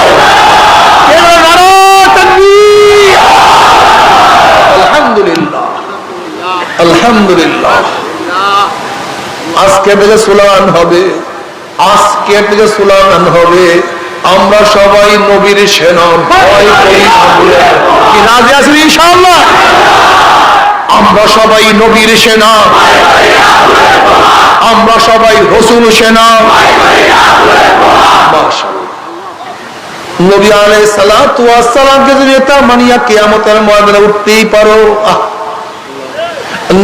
আলহামদুলিল্লাহ, আলহামদুলিল্লাহ। আজকে থেকে স্লোগান হবে, আজকে থেকে স্লোগান হবে, আমরা সবাই নবীর সেনা ভয় করি না বলে। কি রাজি আছেন ইনশাআল্লাহ? আমরা সবাই নবীর সেনা, আমরা সবাই রাসূল সেনা। নবী আলাইহিস সালাতু ওয়াস সালামকে যদি নেতা মানিয়া কিয়ামতের ময়দানে উঠতেই পারো।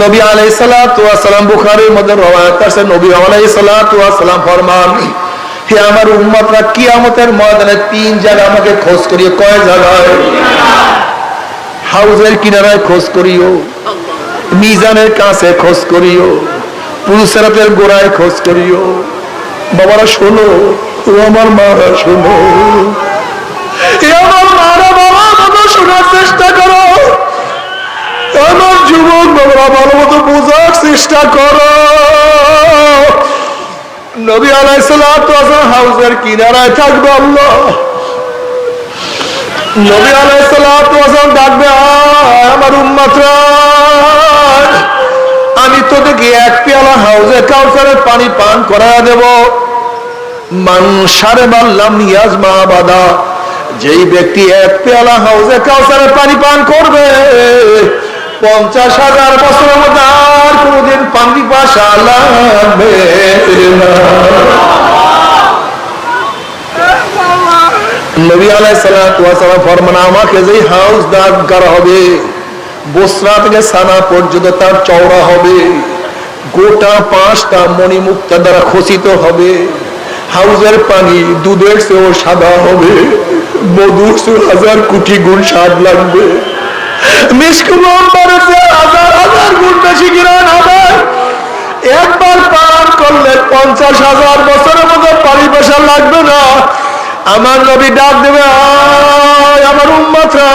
নবী আলাইহিস সালাতু ওয়াস সালাম বুখারীর মধ্যে রওয়ায়াত আছে, নবী আলাইহিস সালাতু ওয়াস সালাম ফরমান, হে আমার উম্মতরা, কিয়ামতের ময়দানে তিন জায়গা আমাকে খোঁজ করিও। কয় জায়গায়? হাউজের কিনারায় খোঁজ করিও, মিজানের কাছে খোঁজ করিও, পুলসিরাতের গোড়ায় খোঁজ করিও। বাবারা শোনো, ও আমার মারা শোনো, এ আমার মারা বাবা, বাবা শোনার চেষ্টা করো। আমার যুবক বাবারা ভালো মতো বোঝার চেষ্টা করো। নবী আলাইহিস সালাতু ওয়াস সালাম হাউজের কিনারায় থাকবে। আল্লাহ নবী আলাইহিস সালাতু ওয়াস সালাম ডাকবে, আমার উম্মতরা, আমি তোদেরকে এক পেয়ালা হাউজে কাউসারের পানি পান করায়া দেব। মান শারবা লাম ইয়াজমা আবাদা, যেই ব্যক্তি এক পেয়ালা হাউজে কাউসারের পানি পান করবে 50,000 বছরের মধ্যে আর কোনদিন পানি পিপাসা লাগবে না। নবী আলাইহিস সালাতু ওয়াস সালাম ফরমান, আমাকে যেই হাউস দান করা হবে বসরা থেকে সানা পর্যন্ত তার চওড়া হবে, গোটা 5টা মণিমুক্তা দ্বারা খচিত হবে, হাউজের পানি দুধের চেয়েও সাদা হবে, মধুর চেয়ে 1000 কোটি গুণ স্বাদ লাগবে, মিষ্টি মোহম্মদের চেয়ে 1000 গুণ বেশি ঘ্রাণ হবে। একবার পান করলে 50,000 বছরের মতো পানি পেশা লাগবে না। আমার নবী ডাক দেবে, আমার উম্মতরা,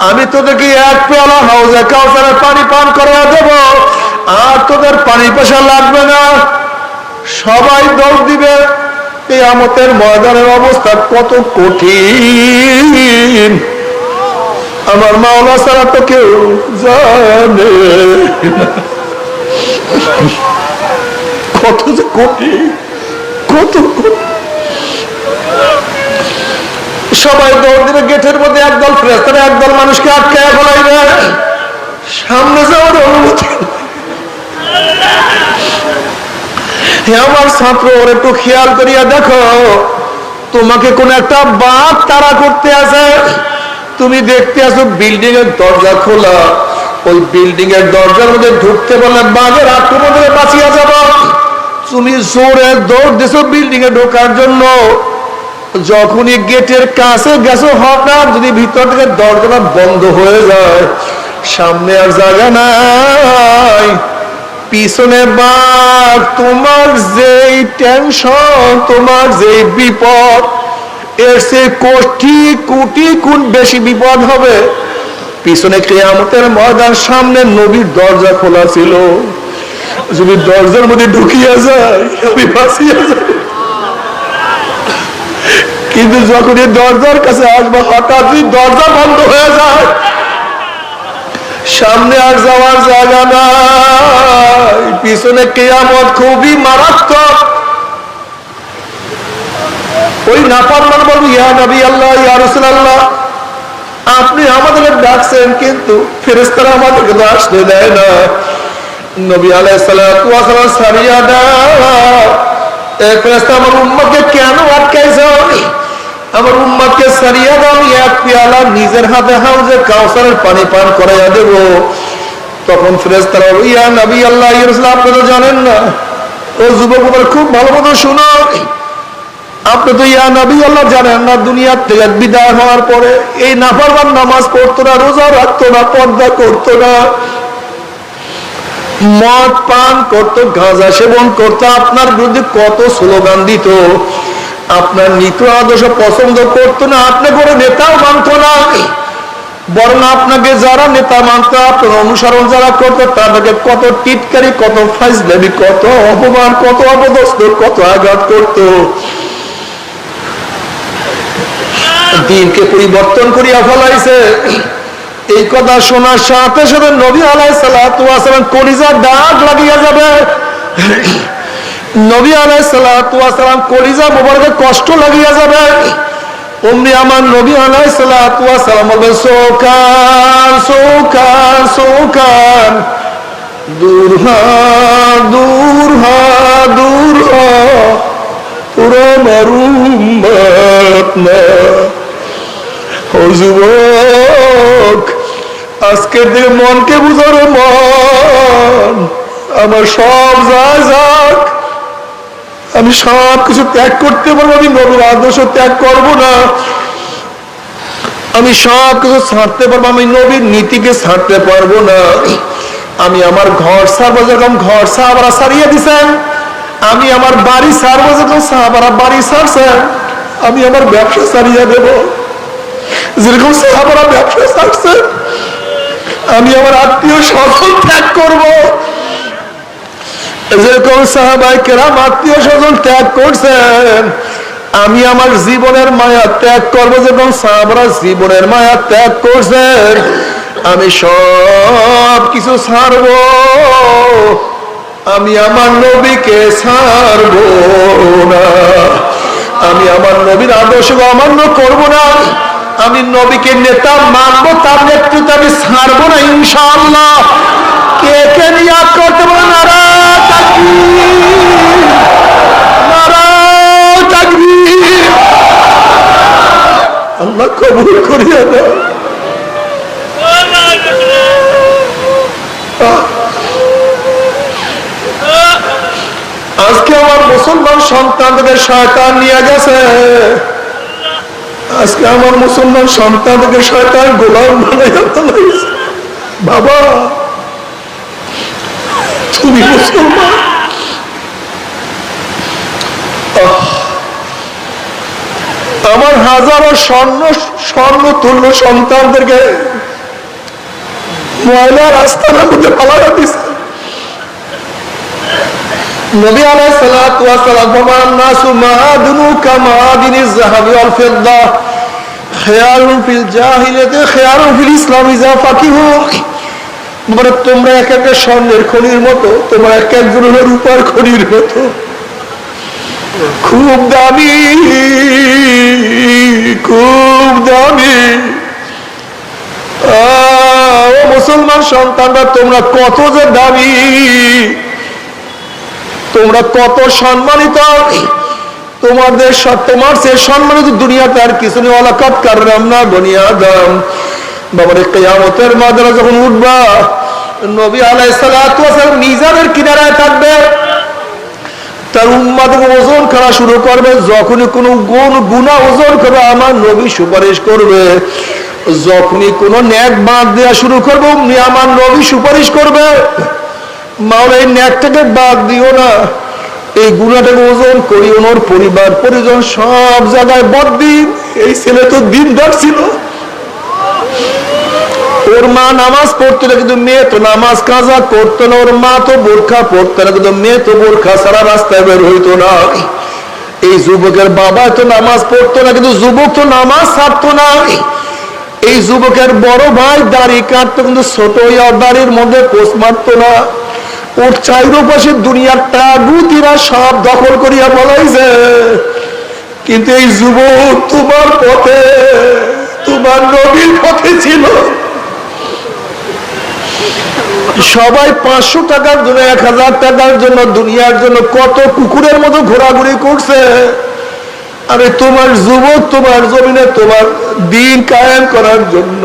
আমি তোদেরকে এক পেয়ালা হাউজে কাউসারের পানি পান করে দেব, আর তোদের পানি পেশা লাগবে না। সবাই দৌড় দিবে। কিয়ামতের ময়দানের অবস্থা কত কঠিন আমার মাওলা ছাড়া তো কেউ জানে কত যে কঠিন, কত সবাই দৌড় দিবে। গেটের মধ্যে একদল ফেরেশতারা একদল মানুষকে আটকায় ফেলাইবে, সামনে যাওয়ার অনুমতি। আমার ছাত্র, ওর একটু খেয়াল করিয়া দেখো, তোমাকে কোন একটা বাঘ তাড়া করতে আছে, তুমি দেখতে আছো বিল্ডিং এর দরজা খোলা, ওই বিল্ডিং এর দরজার মধ্যে ঢুকতে বললে বাঘের আক্রমণ থেকে বাঁচিয়া যাব। তুমি জোরে দৌড় দিছো বিল্ডিং এ ঢোকার জন্য, যখনই গেটের কাছে গেছো হঠাৎ যদি ভিতর থেকে দরজাটা বন্ধ হয়ে যায়, সামনে আর জায়গা নাই, পিছনে বাঘ, তোমার যেই টেনশন, তোমার যেই বিপদ, এর সে কোটি কোটি গুণ বেশি বিপদ হবে। পিছনে কিয়ামতের ময়দান, সামনে নবীর দরজা খোলা ছিল, যদি দরজার মধ্যে ঢুকিয়া যায় আমি বাঁচিয়া যাই, কিন্তু যখন এই দরজার কাছে আসবো হঠাৎ দরজা বন্ধ হয়ে যায়, সামনে আর যাওয়ার জায়গা নাই, পিছনে কিয়ামত খুবই মারাত্মক। ওই নাফরমান বলবো, ইয়া নবী আল্লাহ, ইয়া রাসূলুল্লাহ, আপনি আমাদের ডাকছেন কিন্তু ফেরেশতারা আমাদেরকে তো আসতে দেয় না। নবী আলাইহিস সালাতু ওয়াস সালাম সারিয়া দাও, এই ফেরেশতা আমার উম্মতকে কেন আটকাইছো? আমার উম্মতকে সারিয়া দাও, এক পেয়ালা নিজের হাতে হাউজে কাউসারের পানি পান করাইয়া দেব। তখন ফেরেশতারা, ইয়া নবী আল্লাহ, ইয়া রাসূল, আপনি তো জানেন না। ও যুবক, খুব ভালো মতো শুনো, আপনি তো ইয়া নবী আল্লাহ জানেন না, দুনিয়ার থেকে বিদায় হওয়ার পরে এই নাফরমান নামাজ পড়তো না, রোজা রাখতো না, পর্দা করতো না, মদ পান করতো, গাঁজা সেবন করতো, আপনার বিরুদ্ধে কত স্লোগান দিত, আপনার নীতি আদর্শ পছন্দ করতো না, আপনি করে নেতাও মানত না, বরং আপনাকে যারা নেতা মানত, আপনার অনুসরণ যারা করতো, তাদেরকে কত টিটকারি, কত ফাইজলামি, কত অপমান, কত অপদস্থ, কত আঘাত করতো। দিনকে পরিবর্তন করিয়া ফেলাইছে। এই কথা শোনার সাথে সাথে নবী আলাইহিস সালাতু ওয়াস সালাম কলিজা দাগ লাগিয়া যাবে। নবী আলাইহিস সালাতু ওয়াস সালাম কলিজা মোবারকে কষ্ট লাগিয়া যাবে। অমনি আমার নবী আলাইহিস সালাতু ওয়াস সালাম বলবেন, সোকান সোকান সোকান, দূর হ দূর হ দূর হ, পুরো মরুম্মত না। ও যুবক, আজকের দিকে মনকে বুঝারো, মন আমার সব যায় যাক, আমি সব কিছু ত্যাগ করতে পারবো, আমি নবীর আদর্শ ত্যাগ করবো না, আমি সব কিছু ছাড়তে পারবো, আমি নবীর নীতিকে ছাড়তে পারবো না। আমি আমার ঘর ছাড়বো, যেরকম ঘর সাহাবারা ছাড়িয়ে দিছেন, আমি আমার বাড়ি ছাড়বো, যেরকম সাহাবারা বাড়ি ছাড়ছেন, আমি আমার ব্যবসা ছাড়িয়ে দেব, যেরকম সাহাবারা ব্যবসা ছাড়ছেন, আমি আমার আত্মীয় স্বজন ত্যাগ করব, যেরকম সাহাবায়ে কেরাম আত্মীয় স্বজন ত্যাগ করছেন, আমি আমার জীবনের মায়া ত্যাগ করব, যেরকম সাহাবারা জীবনের মায়া ত্যাগ করছেন। আমি সব কিছু ছাড়ব, আমি আমার নবীকে ছাড়ব না। আমি আমার নবীর আদর্শ অমান্য করব না, আমি নবীকে নেতা মানবো, তার নেতৃত্বে আমি ছাড়বো না ইনশাআল্লাহ। কে কে নিয়াত করতে পারে? নারায়ে তাকবীর, নারায়ে তাকবীর। আল্লাহ কবুল করিয়া দাও। আজকে আমার মুসলমান সন্তানকে শয়তান নিয়ে গেছে, আজকে আমার মুসলমান সন্তানকে শয়তান গোলাম বানাইয়া ফেলাইছে। বাবা তুমি মুসলমান, আমার হাজারো স্বর্ণ তুল্য সন্তানদেরকে ময়লা রাস্তার মধ্যে পালাইয়া দিছে। নবী আলাইহিস সালাতু ওয়াস সালাম বলেন, নাসু মাআদিনু কামাআদিনিজ যাহাবি ওয়াল ফিদ্দা, খিয়ারুন ফিল জাহিলিয়াতি খিয়ারুন ফিল ইসলাম ইযা ফাকিহু। মানে তোমরা এক একটা স্বর্ণের খনির মতো, তোমরা এক একজন হলো রূপার খনির মতো, খুব দামি, খুব দামি। ও মুসলমান সন্তানরা, তোমরা কত যে দামি, তোমরা কত সম্মানিত, তোমাদের তোমার সে সম্মানিত দুনিয়াতে আর কিছু নেই। ওয়ালাকাদ কাররামনা বনি আদম। বাবারে কিয়ামতের ময়দানে যখন উঠবা, নবী আলাইহিস সালাতু ওয়াস সালাম মিজানের কিনারায় থাকবে, তার উম্মতকে ওজন করা শুরু করবে। যখনই কোনো গুনাহ ওজন করবে, আমার নবী সুপারিশ করবে। যখনই কোনো নেক বাদ দেওয়া শুরু করবে, অমনি আমার নবী সুপারিশ করবে। মাওলা এই নেকটাকে বাদ দিও না, এই গুনাহটাকে ওজন করি। ওর পরিবার পরিজন সব জায়গায় বদদিন। এই ছেলে তো দিনদার ছিল, ওর মা নামাজ পড়তো না কিন্তু মেয়ে তো নামাজ কাজা করতো না, ওর মা তো বোরখা পড়তো না কিন্তু মেয়ে তো বোরখা সারা রাস্তায় বের হইতো না। এই যুবকের বাবা তো নামাজ পড়তো না কিন্তু যুবক তো নামাজ ছাড়তো না। এই যুবকের বড় ভাই দাড়ি কাটতো কিন্তু ছোট দাড়ির মধ্যে পোষ মারতো না। ওর চাইরপাশে দুনিয়ার তাগুতিরা সব দখল করিয়া বলাইছে, কিন্তু এই যুবক তোমার পথে, তোমার নবীর পথে ছিল। সবাই 500 টাকার জন্য, 1000 টাকার জন্য, দুনিয়ার জন্য কত কুকুরের মতো ঘোরাঘুরি করছে। আরে তোমার যুবক তোমার জমিনে তোমার দিন কায়েম করার জন্য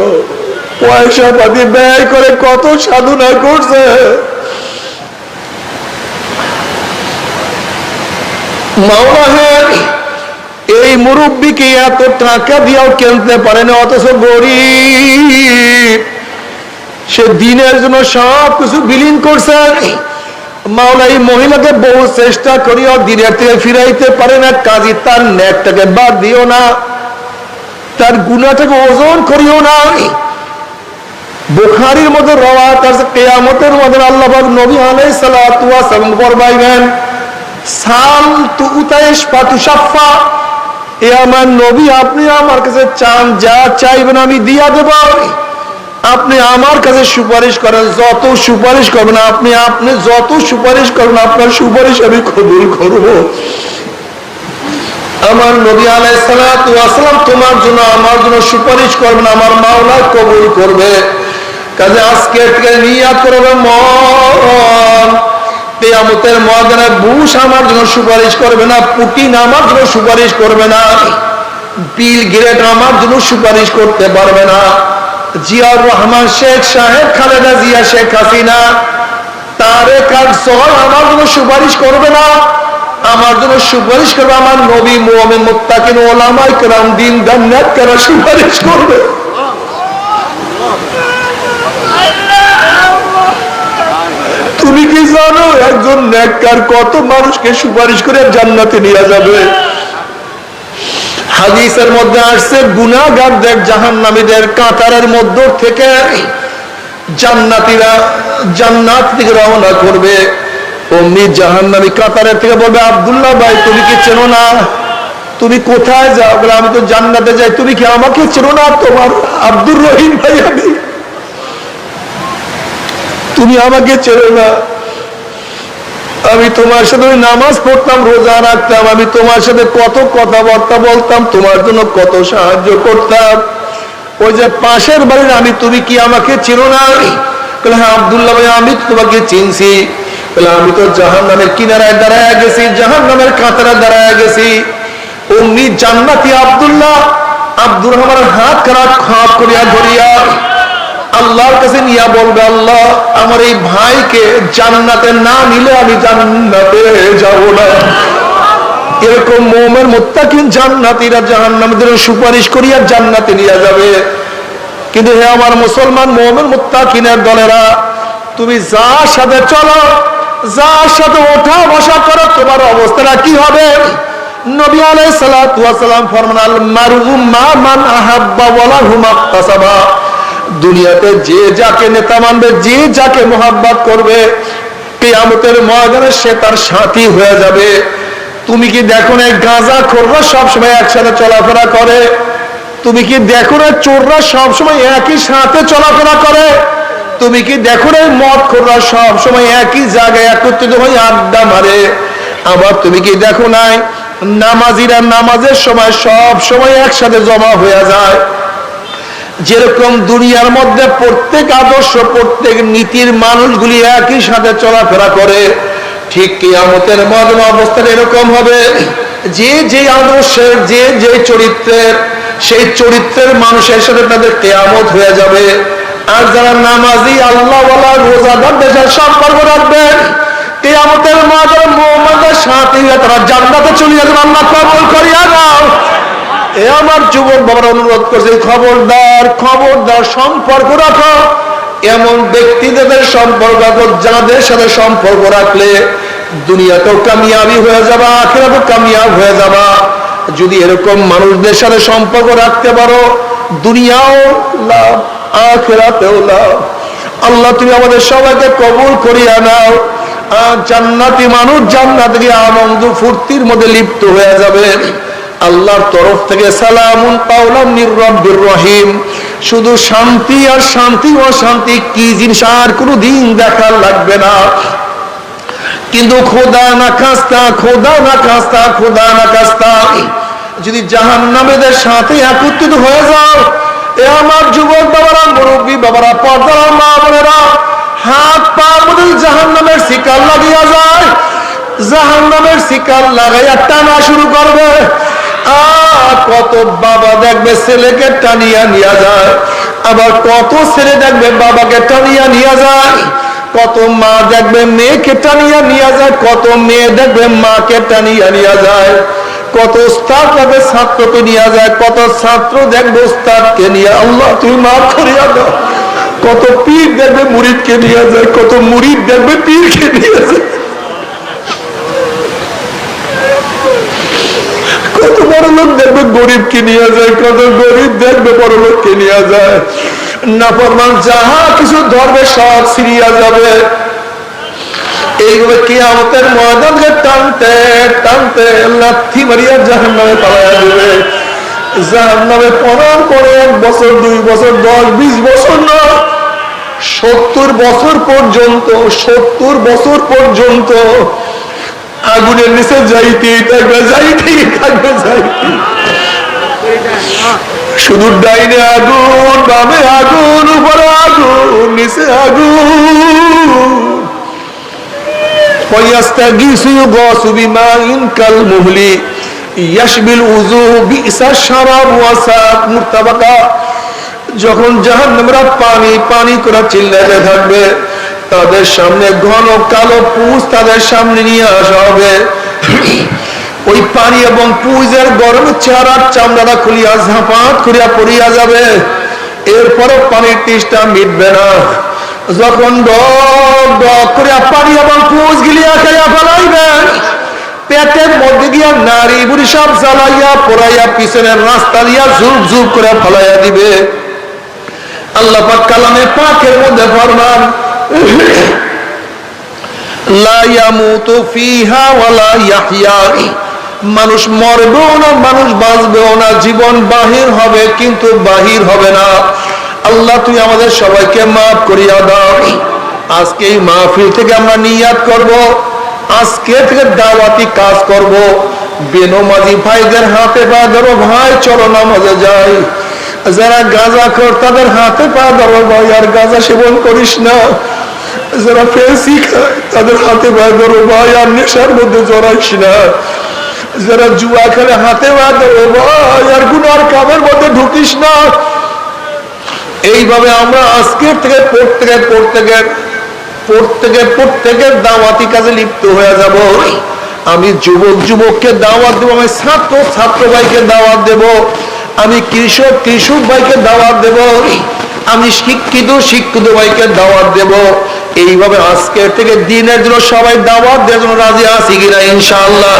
পয়সা পাতি ব্যয় করে কত সাধনা করছে। মাওলা হেন এই মুরব্বীকে এত টাকা দিয়েও কিনতে পারেনি, অথচ গরিব, সে দিনের জন্য সব কিছু বিলীন করছে। মাওলা এই মহিলাকে বহু চেষ্টা করিও দিনের থেকে ফিরাইতে পারে না, কাজী তার নেকটাকে বাদ দিও না, তার গুনাহটাকে ওজন করিও না। বুখারীর মধ্যে রওয়ায়াত আছে, কিয়ামতের মধ্যে আল্লাহ পাক নবী আলাইহিস সালাতু ওয়াস সালাম ফরমাইবেন, সাল তুতাইশ ফাতুশাফা। এ আমার নবী, আপনি আমার কাছে চান, যা চাইবেন আমি দিয়া দেব। আপনি আমার কাছে সুপারিশ করেন, যত সুপারিশ করবেন আপনি, আপনি যত সুপারিশ করবেন আপনার সুপারিশ আমি কবুল করব। আমার নবী আলাইহিস সালাতু ওয়াস সালাম তোমার জন্য আমার জন্য সুপারিশ করবেন, আমার মাওলা কবুল করবে। কাজে আজকে থেকে নিয়াত করবে, মন কিয়ামতের ময়দানে বুশ আমার জন্য সুপারিশ করবে না, পুতিন আমার জন্য সুপারিশ করবে না, বিল গেটস আমার জন্য সুপারিশ করতে পারবে না, জিয়াউর রহমান শেখ সাহেব, খালেদা জিয়া, শেখ হাসিনা, তারেক সোহাগ আমার জন্য সুপারিশ করবে না। আমার জন্য সুপারিশ করবে আমার নবী, মুমিন, মুত্তাকিন, উলামায়ে কেরাম, দিনদার নেককাররা সুপারিশ করবে। তুমি কি জানো একজন নেককার কত মানুষকে সুপারিশ করে জান্নাতে নিয়ে যাবে? হাদিসের মধ্যে আসছে, গুনাহগারদের জাহান্নামীদের কাতারের মধ্য থেকে জান্নাতীরা জান্নাত থেকে রওনা করবে। অমনি জাহান্নামী কাতারের থেকে বলবে, আব্দুল্লাহ ভাই তুমি কি চেনো না? তুমি কোথায় যাও? বলে আমি তো জান্নাতে যাই। তুমি কি আমাকে চেনো না? তোমার আব্দুর রহিম ভাই আমি, তুমি আমাকে চেনো না? আমি তোমার সাথে ওই নামাজ পড়তাম, রোজা রাখতাম, আমি তোমার সাথে কত কথাবার্তা বলতাম, তোমার জন্য কত সাহায্য করতাম। ওই যে পাশের বাড়ির আমি, তুমি কি আমাকে চিনো না? বলে হ্যাঁ আব্দুল্লাহ ভাই, আমি তোমাকে চিনছি। বলে আমি তো জাহান্নামের কিনারায় দাঁড়ায় গেছি, জাহান্নামের কাতারে দাঁড়ায় গেছি। অমনি জান্নাতি আব্দুল্লাহ, আব্দুর রহমানের হাত খারাপ খাপ করিয়া ধরিয়া আল্লাহর কাছে নিয়ে বলবে, আল্লাহ আমার এই ভাইকে জান্নাতে না নিলে আমি জান্নাতে যাব না। এরকম মুমিন মুত্তাকিন জান্নাতীরা জাহান্নামীদের সুপারিশ করিয়া জান্নাতে নিয়ে যাবে। কিন্তু হে আমার মুসলমান মুমিন মুত্তাকিনের দলেরা, তুমি যার সাথে চলো, যার সাথে ওঠা বসা করো, তোমার অবস্থাটা কি হবে? নবী আলাইহিস সালাতু ওয়াস সালাম ফরমান, আল মারউ মা মান আহাব্বা ওয়া লাহু মাকতাসাবা। দুনিয়াতে যে যাকে নেতা মানবে, যে যাকে মোহাব্বত করবে, কিয়ামতের ময়দানে সে তার সাথী হয়ে যাবে। তুমি কি দেখো না গাঁজাখোররা সবসময় একসাথে চলাফেরা করে? তুমি কি দেখো না চোররা সবসময় একই সাথে চলাফেরা করে? তুমি কি দেখো না মদখোররা সবসময় একই জায়গায় একত্রিত হয়ে আড্ডা মারে? আবার তুমি কি দেখো না নামাজিরা নামাজের সময় সব সময় একসাথে জমা হয়ে যায়? যেরকম দুনিয়ার মধ্যে প্রত্যেক আদর্শ, প্রত্যেক নীতির মানুষগুলি একই সাথে চলাফেরা করে, ঠিক কিয়ামতের ময়দানে অবস্থা এরকম হবে। যে যে আদর্শের, যে যে চরিত্রের, সেই চরিত্রের মানুষের সাথে তাদের কিয়ামত হয়ে যাবে। আর যারা নামাজি, আল্লাহওয়ালা, রোজাদারদের সাথে সম্পর্ক রাখবে, কিয়ামতের ময়দানে মুমিনদের সাথে তারা জান্নাতে চলে যাবে। আল্লাহ কবুল করিয়া নাও। এ আমার যুবক বাবার অনুরোধ করছে, খবরদার খবরদার সম্পর্ক রাখো এমন ব্যক্তিদের সম্পর্ক রাখো যাদের সাথে সম্পর্ক রাখলে দুনিয়াতেও কামিয়াবি হয়ে যাবা, আখিরাতেও কামিয়াব হয়ে যাবা। যদি এরকম মানুষদের সাথে সম্পর্ক রাখতে পারো, দুনিয়াও লাভ, আখিরাতেও লাভ। আল্লাহ তুমি আমাদের সবাইকে কবুল করিয়া নাও। জান্নাতি মানুষ জান্নাতে গিয়ে আনন্দ ফুর্তির মধ্যে লিপ্ত হয়ে যাবে। আল্লাহর তরফ থেকে সালামুন কাওলাম মির রাব্বির রহিম। শুধু শান্তি আর শান্তি, ও শান্তি কি জিনিস আর কোনো দিন দেখার লাগবে না। কিন্তু খোদা না খাস্তা, খোদা না খাস্তা, খোদা না খাস্তা, যদি জাহান্নামীদের সাথে একত্রিত হয়ে যাও, এ আমার যুবক বাবারা, মুরব্বী বাবারা, পর্দার মা বোনেরা, হাত পা মধ্যে জাহান্নামের শিকার লাগিয়া যায়। জাহান্নামের শিকার লাগাইয়া টানা শুরু করবে। কত বাবা দেখবে ছেলেকে টানিয়া নিয়ে যায়, আবার কত ছেলে দেখবে বাবাকে টানিয়া নিয়ে যায়। কত মা দেখবে মেয়েকে টানিয়া নিয়ে যায়, কত মেয়ে দেখবে মাকে টানিয়া নিয়ে যায়। কত উস্তাদ দেখবে ছাত্রকে নিয়ে যায়, কত ছাত্র দেখবে উস্তাদকে নিয়ে। আল্লাহ তুমি মাফ করিয়া দাও। কত পীর দেখবে মুরিদকে নিয়ে যায়, কত মুরিদ দেখবে পীরকে নিয়ে যায়। কত বড় লোক দেখবে গরিবকে নিয়ে যায়, কত গরিব দেখবে বড় লোককে নিয়ে যায়। নাফরমান যাহা কিছু ধরবে সব ছিড়িয়া যাবে। এইভাবে কিয়ামতের ময়দানকে টানতে টানতে লাথি মারিয়া জাহান্নামে পালাইয়া দিবে। জাহান্নামে পড়ার পরে 1 বছর, 2 বছর, 10, 20 বছর না, 70 বছর পর্যন্ত, 70 বছর পর্যন্ত আগুনের নিচে যাইতেই থাকবে, যাইতেই থাকবে, যাইতে। শুধু ডাইনে আগুন, বামে আগুন, উপরে আগুন, নিচে আগুন। ফায়াস্তাগীসু গাসু বিমাইন কাল মুহলি ইয়াশবিল উযু বিসা শারাব ওয়া সাত মুরতাবাকা। যখন জাহান্নামীরা পানি পানি করে চিল্লাতে থাকবে, তাদের সামনে ঘন কালো পুষ তাদের সামনে নিয়ে আসা হবে। ওই পানি এবং পুজের গরমে চেহারার চামড়াটা খুলিয়া ঝাঁপাত করিয়া পড়িয়া যাবে। এরপরে পানির তৃষ্ণা মিটবে না। যখন ডক ডক করিয়া পানি এবং পুজ গিলিয়া খাইয়া ফেলাইবে, পেটের মধ্যে দিয়া নারী বুড়ি সব জ্বালাইয়া পড়াইয়া পিছনের রাস্তা দিয়া ঝুপ ঝুপ করে ফেলাইয়া দিবে। আল্লাহ পাক কালামে পাকের মধ্যে ফরমান, লা ইয়ামুতু ফিহা ওয়ালা ইয়াহইয়া। মানুষ মরবেও না, মানুষ বাঁচবেও না, জীবন বাহির হবে কিন্তু বাহির হবে না। আল্লাহ তুই আমাদের সবাইকে মাফ করিয়া দাও। আজকে এই মাহফিল থেকে আমরা নিয়াত করব, আজকে থেকে দাওয়াতি কাজ করব। বেনমাজি ভাইদের হাতে পা ধরো, ভাই চলো নামাজে যাই। যারা গাঁজাখোর তাদের হাতে পা ধরো, ভাই আর গাঁজা সেবন করিস না। যারা ফেন্সি খায় তাদের হাতে পা ধরো, ভাই আর নেশার মধ্যে জড়াইস না। যারা জুয়া খেলে হাতে পা ধরো, ভাই আর গুনার কামের মধ্যে ঢুকিস না। এইভাবে আমরা আজকের থেকে প্রত্যেকে দাওয়াতি কাজে লিপ্ত হয়ে যাব। আমি যুবককে দাওয়াত দেবো, আমি ছাত্র ভাইকে দাওয়াত দেব, আমি কৃষক ভাইকে দাওয়াত দেব, আমি শিক্ষিত ভাইকে দাওয়াত দেব। এইভাবে আজকের থেকে দিনের জন্য সবাই দাওয়াত দেওয়ার জন্য রাজি আছি কিনা ইনশাআল্লাহ?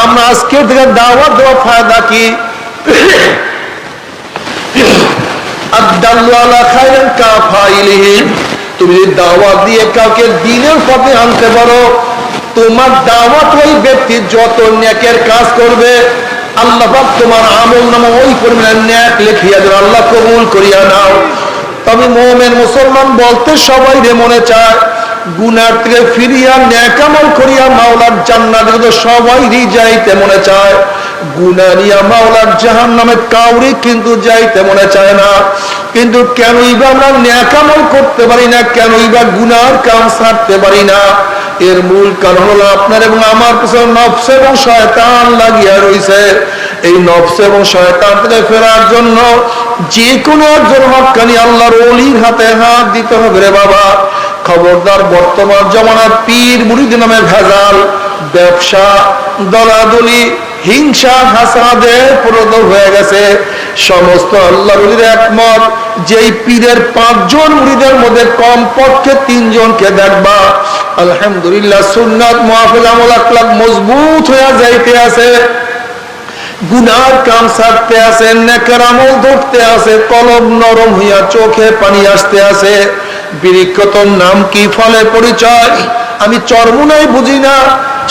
আমরা আজকের থেকে দাওয়াত দেওয়ার ফায়দা কি? তুমি যদি দাওয়াত দিয়ে কাউকে দিনের পথে আনতে পারো, তোমার দাওয়াত ওই ব্যক্তি যত নেকের কাজ করবে, আল্লাহ পাক তোমার আমলনামা ওই পরিমাণ নেক লিখিয়া দেবে। আল্লাহ কবুল করিয়া নাও। তবে মুমিন মুসলমান বলতে সবাই মনে চায় গুনার থেকে ফিরিয়া নেক আমল করিয়া মাওলার জান্নাতে তো সবাই যাইতে মনে চায়। গুনাহ নিয়া মাওলার জাহান্নামে কাউরি কিন্তু যাইতে মনে চায় না। কিন্তু কেনই বা আমরা নেক আমল করতে পারি না, কেনই বা গুনার কাম ছাড়তে পারি না? এর মূল কারণ হলো আপনার এবং আমার পিছনে নফস এবং শয়তান লাগিয়া রয়েছে। এই নফস এবং শয়তান থেকে ফেরার জন্য যে কোনো একজন হক্কানি আল্লাহর ওলির হাতে হাত দিতে হবে রে বাবা। খবরদার, বর্তমান জমানার পীর মুরিদ নামে ভেজাল, ব্যবসা, দলাদলি, হিংসা হাসাদে প্রদ হয়ে গেছে। সমস্ত আল্লাহর ওলির একমত, যেই পীরের 5 জন মুরিদের মধ্যে কমপক্ষে 3 জনকে দেখবা আলহামদুলিল্লাহ সুন্নাত মুহাফিজ আমল আখলাক মজবুত হয়ে যাইতে আছে, গুনার কাম ছাড়তে আছে, নেকের আমল ধরতে আছে, কলব নরম হইয়া চোখে পানি আসতে আছে। বিরিক্কতর নাম কি, ফলে পরিচয়? আমি চরমুনাই বুঝি না।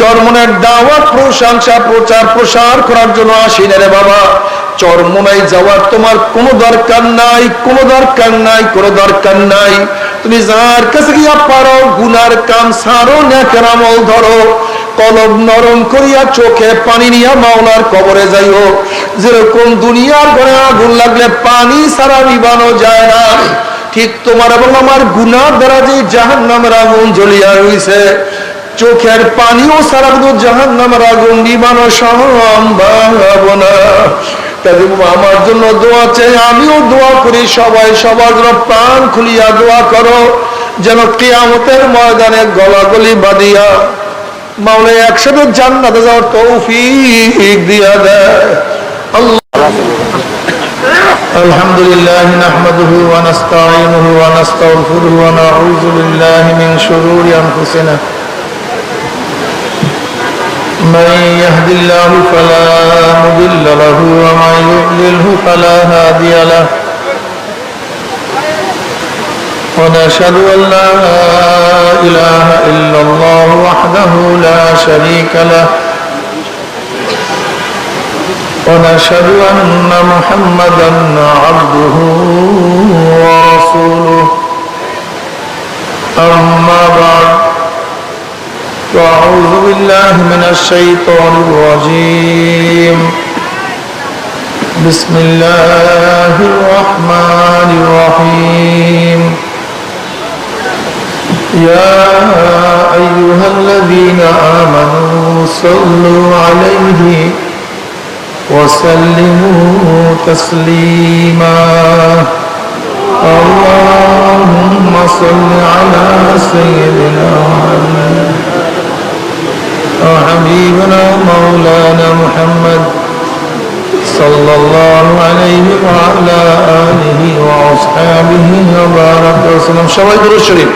চরমুনের দাওয়াত প্রশংসা প্রচার প্রসার করার জন্য আসি না রে বাবা। চরমুনাই যাওয়ার তোমার কোনো দরকার নাই, কোনো দরকার নাই, কোনো দরকার নাই। তুমি যার কাছে গিয়া পারো গুনার কাম ছাড়ো, নেকের আমল ধরো, কলব নরম করিয়া চোখে পানি নিয়া মাওলার কবরে যাইও। যেরকম দুনিয়ার ঘরে আগুন লাগলে পানি ছাড়া নিবানো যায় না, ঠিক তোমার এবং আমার গুনার দ্বারা যে জাহান্নামের আগুন জ্বলিয়া রয়েছে, চোখের পানিও ছাড়া কিন্তু জাহান্নামের আগুন নিবানো সম্ভব না। তাই আমার জন্য দোয়া চাই, আমিও দোয়া করি, সবাই সবার জন্য প্রাণ খুলিয়া দোয়া করো, যেন কিয়ামতের ময়দানে গলাগলি বাঁধিয়া মাওলা একসাথে জান্নাতে যাওয়ার তৌফিক দিয়া দেয়। আলহামদুলিল্লাহ নাহমাদুহু ওয়া নাস্তাঈনুহু ওয়া নাস্তাগফিরুহু ওয়া নাউযু বিল্লাহি মিন শুরুরি আনফুসিনা মান ইয়াহদিল্লাহু ফালা মুদিল্লা লাহু ওয়া মান ইউদ্লিলহু ফালা হাদিয়া লাহু ونشهد أن لا إله إلا الله وحده لا شريك له ونشهد أن محمدا عبده ورسوله أما بعد فأعوذ بالله من الشيطان الرجيم بسم الله الرحمن الرحيم يا أيها الذين آمنوا صلوا عليه وسلموا تسليما اللهم صل على سيدنا محمد وحبيبنا مولانا محمد صلى الله عليه وعلى آله وأصحابه وبارك وسلم. সবাই দুরূদ শরীফ।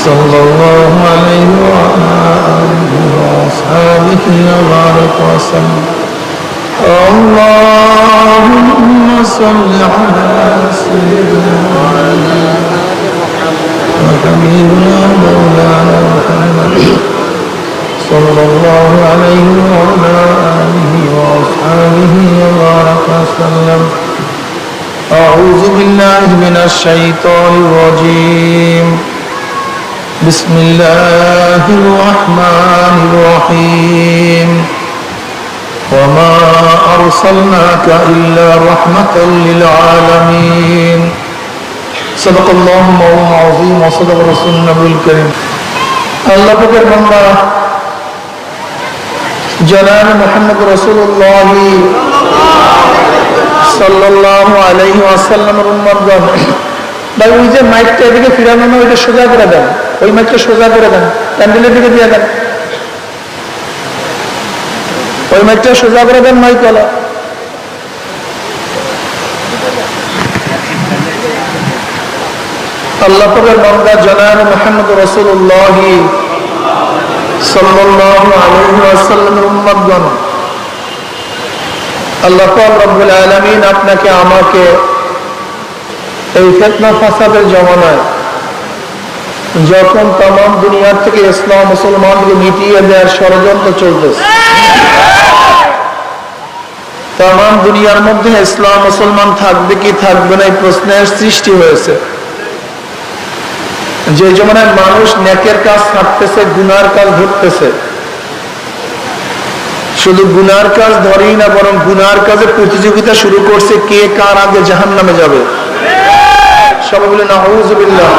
صلى الله عليه وعلى آله وأصحابه وبارك وسلم. اللهم صل على سيدنا وحبيبنا مولانا محمد صلى الله عليه وعلى آله وأصحابه وبارك
الشيطان الرجيم بسم الله الرحمن الرحيم وما أرسلناك إلا رحمة للعالمين صدق الله مولانا العظيم وصدق رسول النبي الكريم আল্লাহ পাকের বান্দা জনাব মুহাম্মদ রাসূলুল্লাহ সাল্লাল্লাহু আলাইহি ওয়াসাল্লামের উম্মতগণ, ভাই ওই যে মাইকটা এদিকে ফিরানো না, ওইটা সোজা করে দেন, ওই মাইকটা সোজা করে দেন, ক্যান্ডেলের দিকে দিয়ে দেন, ওই মাইকটা সোজা করে দেন মাইকওয়ালা। আল্লাহ পাকের বান্দা জনাব মুহাম্মদ রাসূলুল্লাহ সাল্লাল্লাহু আলাইহি ওয়াসাল্লামের উম্মতগণ, আল্লাহ পাক রব্বুল আলামিন আপনাকে আমাকে এই ফিতনা ফাসাদের জমানায় যখন तमाम দুনিয়ার থেকে ইসলাম মুসলমানকে মিটিয়ে দেওয়ার ষড়যন্ত্র চলতেছে, तमाम দুনিয়ার মধ্যে ইসলাম মুসলমান থাকবে কি থাকবে না এই প্রশ্নের সৃষ্টি হয়েছে। যে জমানায় মানুষ নেকের কাজ ছাড়তেছে, গুনার কাজ ধরতেছে, শুধু গুনার কাজ ধরেই না বরং গুনার কাজে প্রতিযোগিতা শুরু করছে কে কার আগে জাহান্নামে যাবে। সবাই বলে নাউযুবিল্লাহ।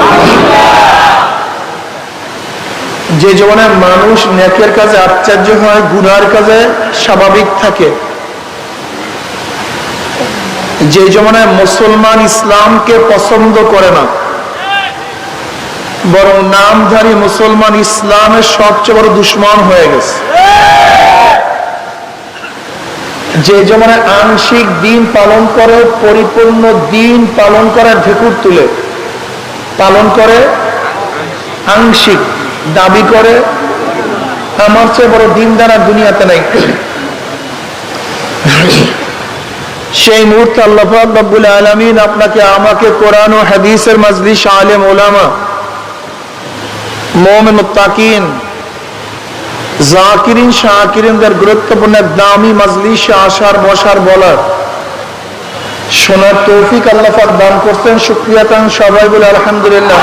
যে জমানায় মানুষ নেকের কাজে আশ্চর্য হয়, গুনার কাজে স্বাভাবিক থাকে, যে জমানায় মুসলমান ইসলামকে পছন্দ করে না বরং নামধারী মুসলমান ইসলামের সবচেয়ে বড় দুশ্মন হয়ে গেছে, যে জমানায় আংশিক দিন পালন করে পরিপূর্ণ দিন পালন করার ঢেকুর তুলে পালন করে, আংশিক দাবি করে আমার চেয়ে বড় দিনদার আর দুনিয়াতে নাই, সেই মুহূর্তে আল্লাহ পাক রব্বুল আলামিন আপনাকে আমাকে কোরআন ও হাদিসের মাজলিস, আলেম ওলামা, মুমিন মুত্তাকিন, জাকিরিন শাকিরিনদের গুরুত্বপূর্ণ দামি মাজলিসে আসার বসার বলার শোনার তৌফিক আল্লাহ পাক দান করতেন। শুকরিয়া তান সবাই বলে আলহামদুলিল্লাহ।